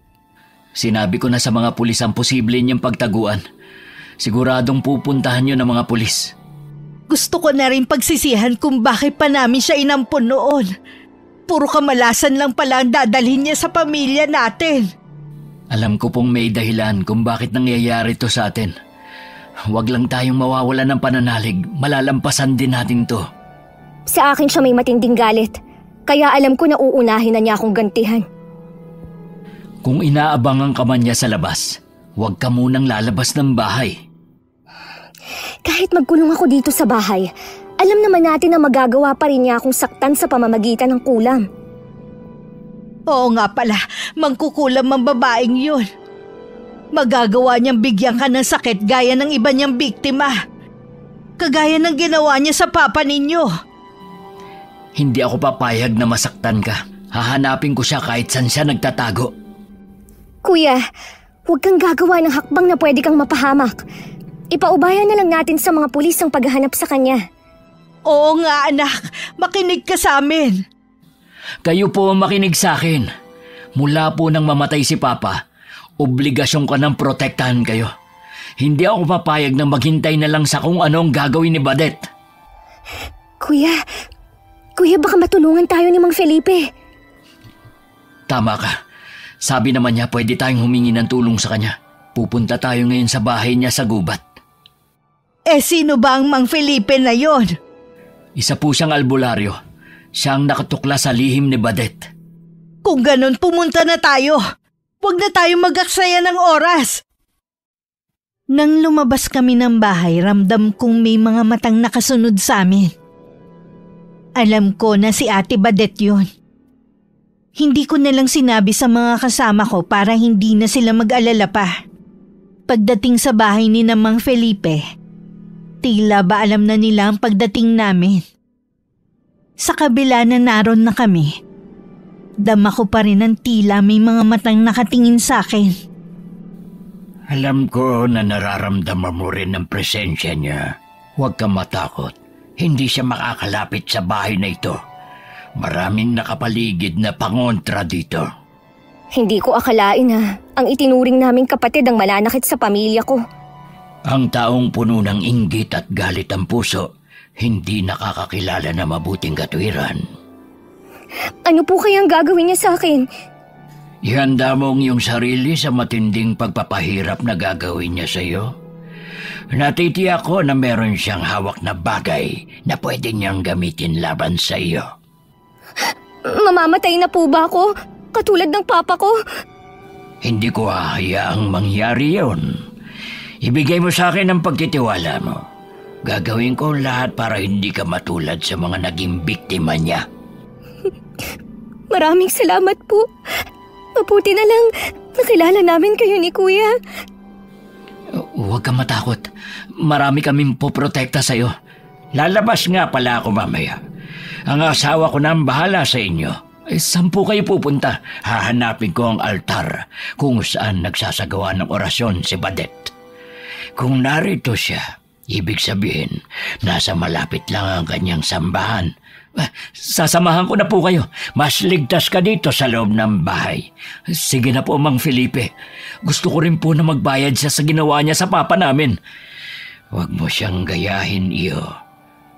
Sinabi ko na sa mga pulis ang posible niyang pagtaguan. Siguradong pupuntahan niyo ng mga pulis. Gusto ko na rin pagsisihan kung bakit pa namin siya inampun noon. Puro kamalasan lang pala ang dadalhin niya sa pamilya natin. Alam ko pong may dahilan kung bakit nangyayari to sa atin. Huwag lang tayong mawawalan ng pananalig. Malalampasan din natin to. Sa akin siya may matinding galit. Kaya alam ko na uunahin na niya akong gantihan. Kung inaabangan ka man niya sa labas, huwag ka munang lalabas ng bahay. Kahit magkulong ako dito sa bahay, alam naman natin na magagawa pa rin niya akong saktan sa pamamagitan ng kulam. Oo nga pala, mangkukulam ang babaeng yun. Magagawa niyang bigyan ka ng sakit gaya ng iba niyang biktima. Kagaya ng ginawa niya sa papa ninyo. Hindi ako papayag na masaktan ka. Hahanapin ko siya kahit saan siya nagtatago. Kuya, huwag kang gagawa ng hakbang na pwede kang mapahamak. Ipaubayan na lang natin sa mga pulis ang paghahanap sa kanya. Oo nga anak, makinig ka sa amin. Kayo po ang makinig sa akin. Mula po nang mamatay si Papa, obligasyon ka nang protektahan kayo. Hindi ako papayag na maghintay na lang sa kung anong gagawin ni Badet. Kuya, baka matulungan tayo ni Mang Felipe. Tama ka. Sabi naman niya pwede tayong humingi ng tulong sa kanya. Pupunta tayo ngayon sa bahay niya sa gubat. Sino ba ang Mang Felipe na yon? Isa po siyang albularyo. Siyang nakatukla sa lihim ni Badet. Kung ganon, pumunta na tayo. Huwag na tayo mag-aksaya ng oras. Nang lumabas kami ng bahay, ramdam kong may mga matang nakasunod sa amin. Alam ko na si Ate Badet yun. Hindi ko na lang sinabi sa mga kasama ko para hindi na sila mag-alala pa. Pagdating sa bahay ni Mang Felipe, tila ba alam na nila ang pagdating namin. Sa kabila na naroon na kami, dama ko pa rin ang tila may mga matang nakatingin sa akin. Alam ko na nararamdaman mo rin ang presensya niya. Huwag kang matakot. Hindi siya makakalapit sa bahay na ito. Maraming nakapaligid na pangontra dito. Hindi ko akalain na ang itinuring naming kapatid ang mananakit sa pamilya ko. Ang taong puno ng inggit at galit ang puso, hindi nakakakilala na mabuting katwiran. Ano po kayang gagawin niya sa akin? Ihanda mo ang iyong sarili sa matinding pagpapahirap na gagawin niya sa iyo. Natitiyak ko na meron siyang hawak na bagay na pwede niyang gamitin laban sa iyo. Mamamatay na po ba ako? Katulad ng papa ko? Hindi ko hahayaang mangyari yun. Ibigay mo sa akin ang pagtitiwala mo. Gagawin ko lahat para hindi ka matulad sa mga naging biktima niya. Maraming salamat po. Mabuti na lang nakilala namin kayo ni Kuya. Huwag kang matakot. Marami kaming poprotekta sa'yo. Lalabas nga pala ako mamaya. Ang asawa ko na ang bahala sa inyo. Saan po kayo pupunta? Hahanapin ko ang altar kung saan nagsasagawa ng orasyon si Badet. Kung narito siya, ibig sabihin, nasa malapit lang ang kanyang sambahan. Sasamahan ko na po kayo. Mas ligtas ka dito sa loob ng bahay. Sige na po, Mang Felipe. Gusto ko rin po na magbayad siya sa ginawa niya sa papa namin. Huwag mo siyang gayahin, iyo.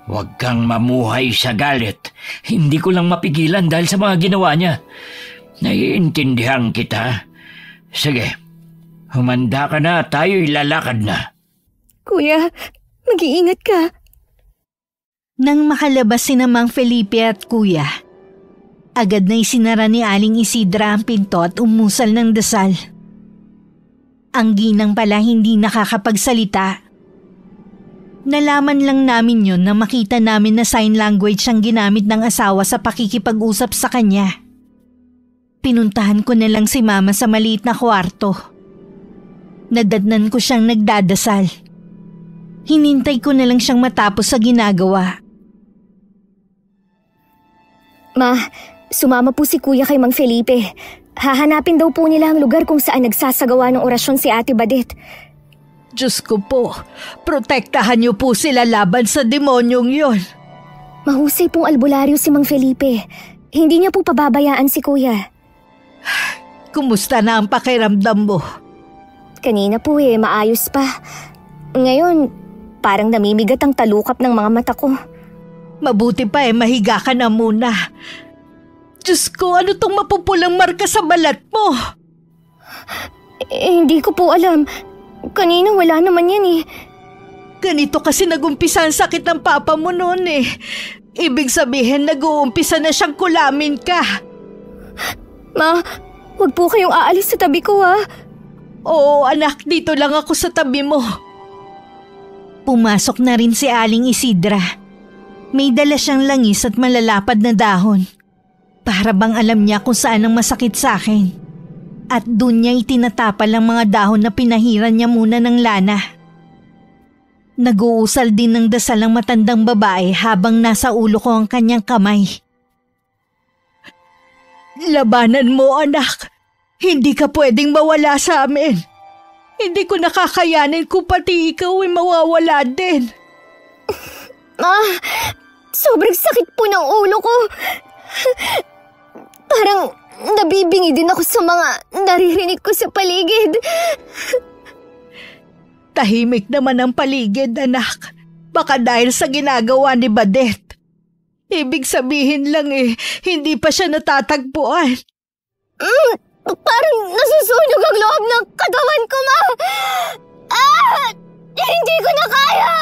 Huwag kang mamuhay sa galit. Hindi ko lang mapigilan dahil sa mga ginawa niya. Naiintindihan kita. Sige, humanda ka na, tayo'y lalakad na. Kuya, mag-iingat ka. Nang makalabas si Mang Felipe at Kuya, agad na isinara ni Aling Isidra ang pinto at umusal ng dasal. Ang ginang pala hindi nakakapagsalita. Nalaman lang namin yun na makita namin na sign language ang ginamit ng asawa sa pakikipag-usap sa kanya. Pinuntahan ko na lang si Mama sa maliit na kwarto. Nadatnan ko siyang nagdadasal. Hinintay ko na lang siyang matapos sa ginagawa. Ma, sumama po si Kuya kay Mang Felipe. Hahanapin daw po nila ang lugar kung saan nagsasagawa ng orasyon si Ate Badet. Diyos ko po, protektahan niyo po sila laban sa demonyong yon. Mahusay pong albularyo si Mang Felipe. Hindi niya po pababayaan si Kuya. Kumusta na ang pakiramdam mo? Kanina po maayos pa. Ngayon, parang namimigat ang talukap ng mga mata ko. Mabuti pa mahiga ka na muna. Diyos ko, ano tong mapupulang marka sa balat mo? Hindi ko po alam. Kanina wala naman yan Ganito kasi nagumpisa ang sakit ng papa mo noon Ibig sabihin nag-uumpisa na siyang kulamin ka. Ma, wag po kayong aalis sa tabi ko Oo anak, dito lang ako sa tabi mo. Pumasok na rin si Aling Isidra. May dala siyang langis at malalapad na dahon. Para bang alam niya kung saan ang masakit sa akin. At doon niya itinatapal ang mga dahon na pinahiran niya muna ng lana. Nag-uusal din ng dasal ang matandang babae habang nasa ulo ko ang kanyang kamay. Labanan mo anak. Hindi ka pwedeng mawala sa amin. Hindi ko nakakayanin kung pati ikaw ay mawawala din. Sobrang sakit po ng ulo ko. Parang nabibingi din ako sa mga naririnig ko sa paligid. Tahimik naman ang paligid, anak. Baka dahil sa ginagawa ni Badet. Ibig sabihin lang hindi pa siya natatagpuan. Parang nasusunog ang loob ng katawan ko, Ma! Hindi ko na kaya!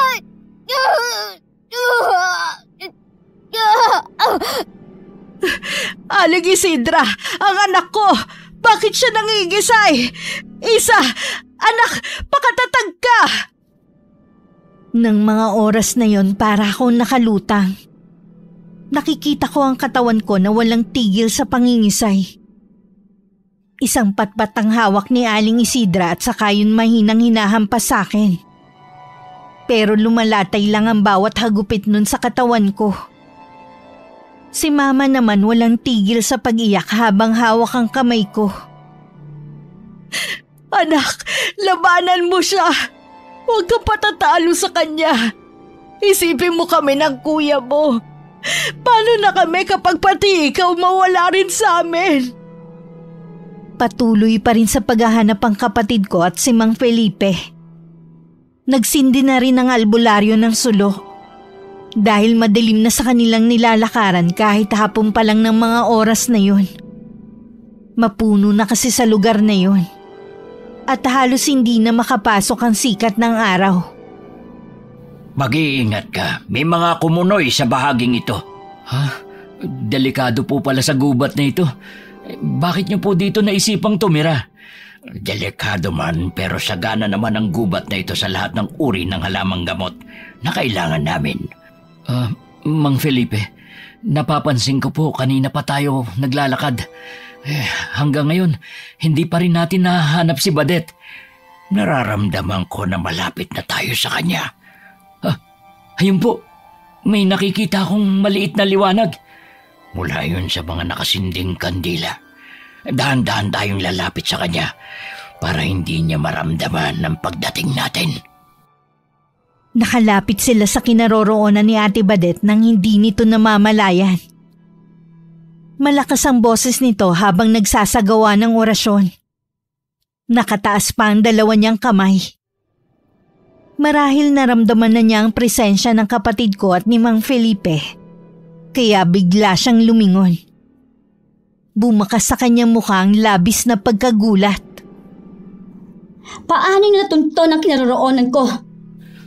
Aling Isidra, ang anak ko! Bakit siya nangigisay? Isa! Anak, pakatatag ka! Nang mga oras na yon para akong nakalutang. Nakikita ko ang katawan ko na walang tigil sa pangingisay. Isang patpat ang hawak ni Aling Isidra at saka yun mahinang hinahampas sa akin. Pero lumalatay lang ang bawat hagupit nun sa katawan ko. Si Mama naman walang tigil sa pag-iyak habang hawak ang kamay ko. Anak, labanan mo siya. Huwag ka patatalo sa kanya. Isipin mo kami ng kuya mo. Paano na kami kapag pati ikaw mawala rin sa amin? Patuloy pa rin sa paghahanap ang kapatid ko at si Mang Felipe. Nagsindi na rin ang albularyo ng sulo. Dahil madilim na sa kanilang nilalakaran kahit hapon pa lang ng mga oras na yun. Mapuno na kasi sa lugar na yun. At halos hindi na makapasok ang sikat ng araw. Mag-iingat ka. May mga kumunoy sa bahaging ito. Ha? Delikado po pala sa gubat na ito. Bakit niyo po dito naisipang tumira? Delikado man pero sagana naman ang gubat na ito sa lahat ng uri ng halamang gamot na kailangan namin. Mang Felipe, napapansin ko po kanina pa tayo naglalakad. Hanggang ngayon, hindi pa rin natin nahanap si Badet. Nararamdaman ko na malapit na tayo sa kanya. Ayun po, may nakikita akong maliit na liwanag. Mula yun sa mga nakasinding kandila. Dahan-dahan tayong lalapit sa kanya para hindi niya maramdaman ang pagdating natin. Nakalapit sila sa kinaroroonan ni Ate Badet nang hindi nito namamalayan. Malakas ang boses nito habang nagsasagawa ng orasyon. Nakataas pa ang dalawa niyang kamay. Marahil naramdaman na niya ang presensya ng kapatid ko at ni Mang Felipe, kaya bigla siyang lumingon. Bumakas sa kanyang mukha ang labis na pagkagulat. Paano niyo natunton ang kinaroroonan ko?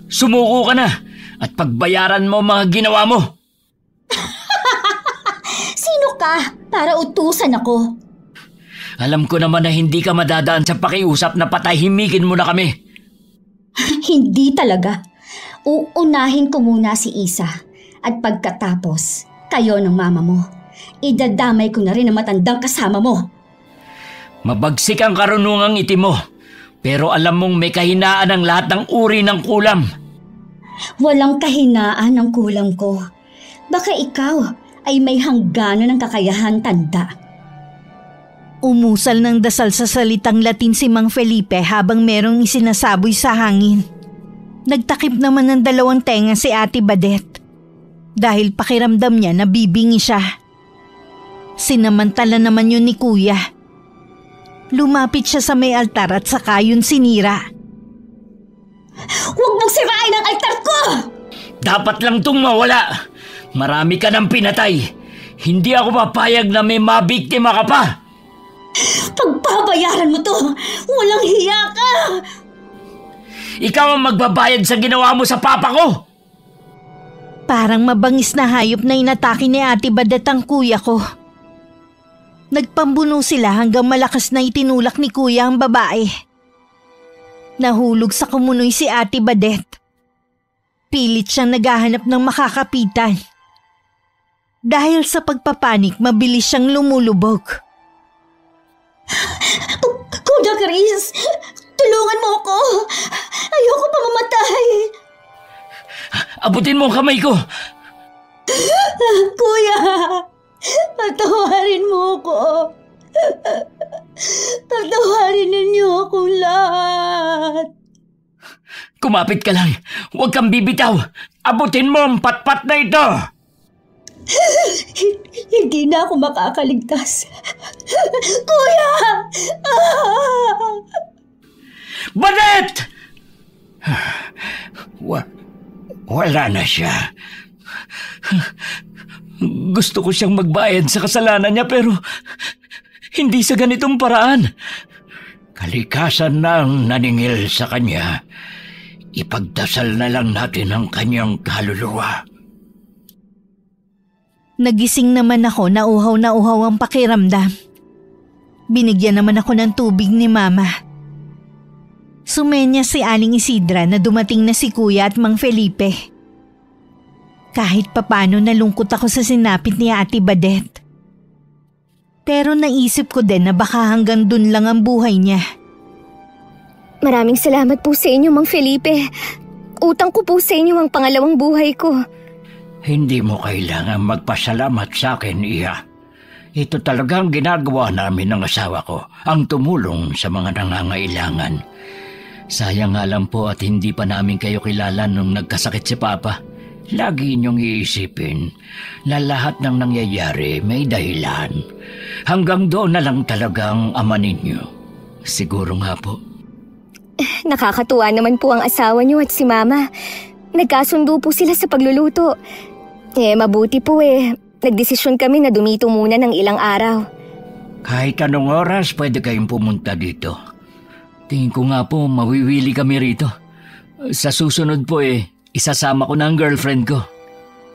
Sumuko ka na at pagbayaran mo mga ginawa mo. Sino ka para utusan ako? Alam ko naman na hindi ka madadaan sa pakiusap na patahimikin mo na kami. Hindi talaga. Uunahin ko muna si Isa at pagkatapos kayo ng mama mo. Idadamay ko na rin ang matandang kasama mo. Mabagsik ang karunungang itim mo, pero alam mong may kahinaan ang lahat ng uri ng kulam. Walang kahinaan ang kulam ko. Baka ikaw ay may hangganan ng kakayahan, tanda. Umusal ng dasal sa salitang Latin si Mang Felipe habang merong isinasaboy sa hangin. Nagtakip naman ng dalawang tenga si Ate Badet dahil pakiramdam niya na bibingi siya. Sinamantala naman yun ni Kuya. Lumapit siya sa may altar at saka yun sinira. Huwag mong sirain ang altar ko! Dapat lang itong mawala. Marami ka ng pinatay. Hindi ako papayag na may mabiktima ka pa. Pagbabayaran mo to! Walang hiya ka! Ikaw ang magbabayad sa ginawa mo sa papa ko! Parang mabangis na hayop na inatake ni Ate Badet ang kuya ko. Nagpambuno sila hanggang malakas na itinulak ni Kuya ang babae. Nahulog sa kumunoy si Ate Badet. Pilit siyang naghahanap ng makakapitan. Dahil sa pagpapanik, mabilis siyang lumulubog. Kuya Chris, tulungan mo ako. Ayoko pa mamatay. Abutin mo ang kamay ko. Kuya, patawarin mo ako. Patawarin ninyo akong lahat. Kumapit ka lang. Huwag kang bibitaw. Abutin mo ang patpat na ito. Hindi na ako makakaligtas. Kuya! Badet! Wala na siya. Gusto ko siyang magbayad sa kasalanan niya pero hindi sa ganitong paraan. Kalikasan na ang naningil sa kanya. Ipagdasal na lang natin ang kanyang kaluluwa. Nagising naman ako na uhaw ang pakiramdam. Binigyan naman ako ng tubig ni Mama. Sumenya si Aling Isidra na dumating na si Kuya at Mang Felipe. Kahit papano nalungkot ako sa sinapit ni Ate Badet. Pero naisip ko din na baka hanggang dun lang ang buhay niya. Maraming salamat po sa inyo, Mang Felipe. Utang ko po sa inyo ang pangalawang buhay ko. Hindi mo kailangan magpasalamat sa akin, Iha. Ito talagang ginagawa namin ng asawa ko, ang tumulong sa mga nangangailangan. Sayang nga lang po at hindi pa namin kayo kilala nung nagkasakit si Papa. Lagi niyong iisipin na lahat ng nangyayari may dahilan. Hanggang doon na lang talagang ama ninyo. Siguro nga po. Nakakatuwa naman po ang asawa niyo at si Mama. Nagkasundo po sila sa pagluluto. Mabuti po Nagdesisyon kami na dumito muna ng ilang araw. Kahit anong oras pwede kayong pumunta dito. Tingin ko nga po mawiwili kami rito. Sa susunod po isasama ko na ang girlfriend ko.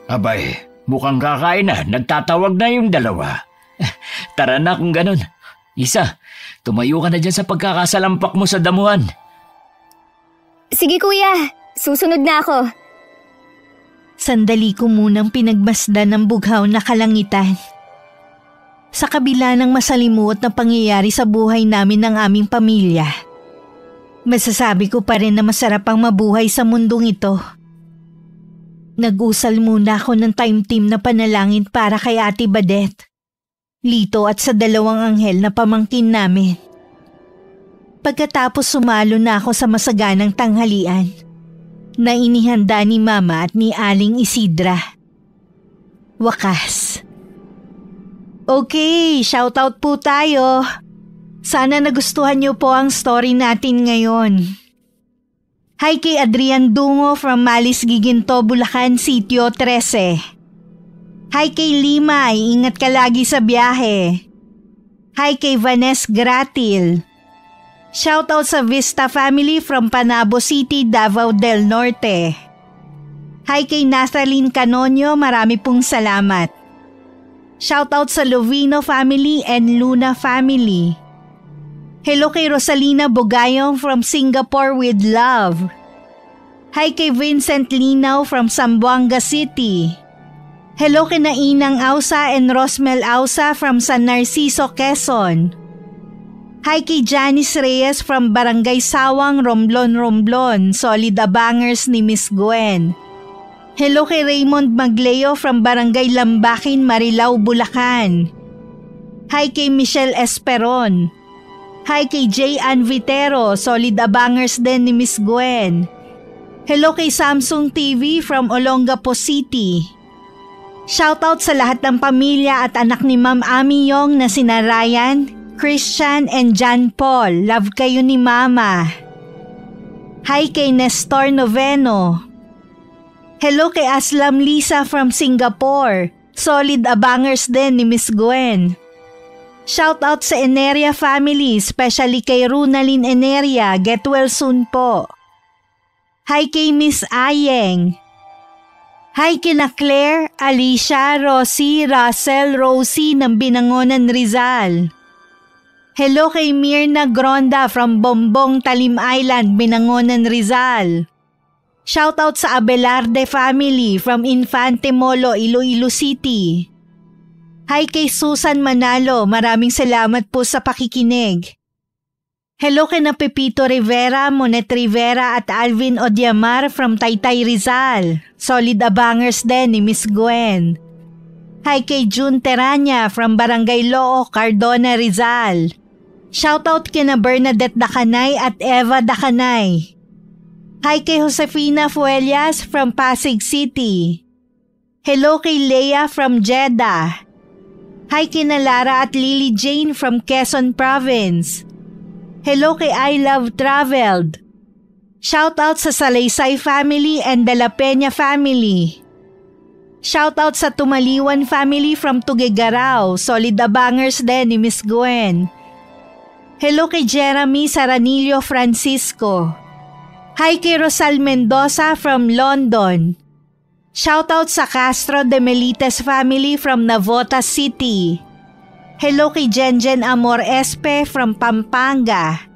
Abay, mukhang kakain na. Nagtatawag na yung dalawa. Tara na kung ganun. Isa, tumayo ka na dyan sa pagkakasalampak mo sa damuhan. Sige kuya, susunod na ako. Sandali ko munang pinagmasdan ng bughaw na kalangitan. Sa kabila ng masalimuot na pangyayari sa buhay namin ng aming pamilya, masasabi ko pa rin na masarap ang mabuhay sa mundong ito. Nag-usal muna ako ng time team na panalangin para kay Ate Badet, Lito at sa dalawang anghel na pamangkin namin. Pagkatapos sumalo na ako sa masaganang tanghalian na inihanda ni Mama at ni Aling Isidra. Wakas. Okay, shoutout po tayo. Sana nagustuhan niyo po ang story natin ngayon. Hi kay Adrian Dungo from Malis Giginto, Bulacan, Sitio 13. Hi kay Limay, ingat ka lagi sa biyahe. Hi kay Vanessa Gratil. Shoutout sa Vista family from Panabo City, Davao del Norte. Hi kay Nathaline Canonio, marami pong salamat. Shoutout sa Lovino family and Luna family. Hello kay Rosalina Bugayong from Singapore with love. Hi kay Vincent Linaw from Zamboanga City. Hello kay Nainang Ausa and Rosmel Ausa from San Narciso, Quezon. Hi kay Janice Reyes from Barangay Sawang, Romblon, Solid Abangers ni Miss Gwen. Hello kay Raymond Magleo from Barangay Lambakin, Marilao, Bulacan. Hi kay Michelle Esperon. Hi kay J. Ann Vitero, Solid Abangers din ni Miss Gwen. Hello kay Samsung TV from Olongapo City. Shoutout sa lahat ng pamilya at anak ni Ma'am Ami Yong na sina Ryan, Christian and John Paul. Love kayo ni Mama. Hi kay Nestor Noveno. Hello kay Aslam Lisa from Singapore. Solid Abangers din ni Miss Gwen. Shoutout sa Eneria family, especially kay Runalyn Eneria. Get well soon po. Hi kay Miss Ayeng. Hi kina Claire, Alicia, Rosie, Russell, Rosie ng Binangonan, Rizal. Hello kay Mirna Gronda from Bombong, Talim Island, Binangonan, Rizal. Shoutout sa Abelarde family from Infante Molo, Iloilo City. Hi kay Susan Manalo, maraming salamat po sa pakikinig. Hello kay na Pepito Rivera, Monet Rivera at Alvin Odiamar from Taytay, Rizal. Solid Abangers din ni Miss Gwen. Hi kay June Teranya from Barangay Loo, Cardona, Rizal. Shoutout kay na Bernadette Dacanay at Eva Dacanay. Hi kay Josefina Fuelias from Pasig City. Hello kay Leia from Jeddah. Hi kina Lara at Lily Jane from Quezon Province. Hello kay I Love Traveled. Shoutout sa Salaysay family and De La Peña family. Shoutout sa Tumaliwan family from Tuguegarao. Solid Abangers din ni Miss Gwen. Hello kay Jeremy Saranillo Francisco. Hi kay Rosal Mendoza from London. Shoutout sa Castro de Melites family from Navotas City. Hello kay Jenjen Amor Espe from Pampanga.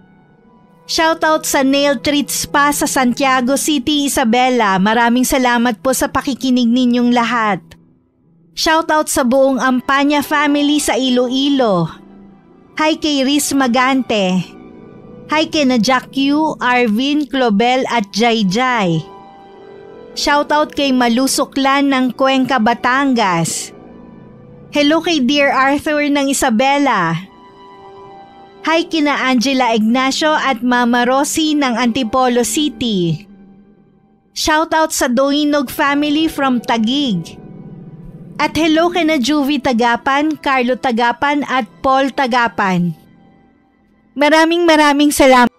Shoutout sa Nail Treat Spa sa Santiago City, Isabela. Maraming salamat po sa pakikinig ninyong lahat. Shoutout sa buong Ampanya family sa Iloilo. Hi kay Riz Magante. Hi kay na Jack Yu, Arvin, Clobel at Jai. Shoutout kay Malusuklan ng Cuenca, Batangas. Hello kay Dear Arthur ng Isabela. Hi kina Angela Ignacio at Mama Rosie ng Antipolo City. Shoutout sa Doinog family from Taguig. At hello kina Juvie Tagapan, Carlo Tagapan at Paul Tagapan. Maraming salamat.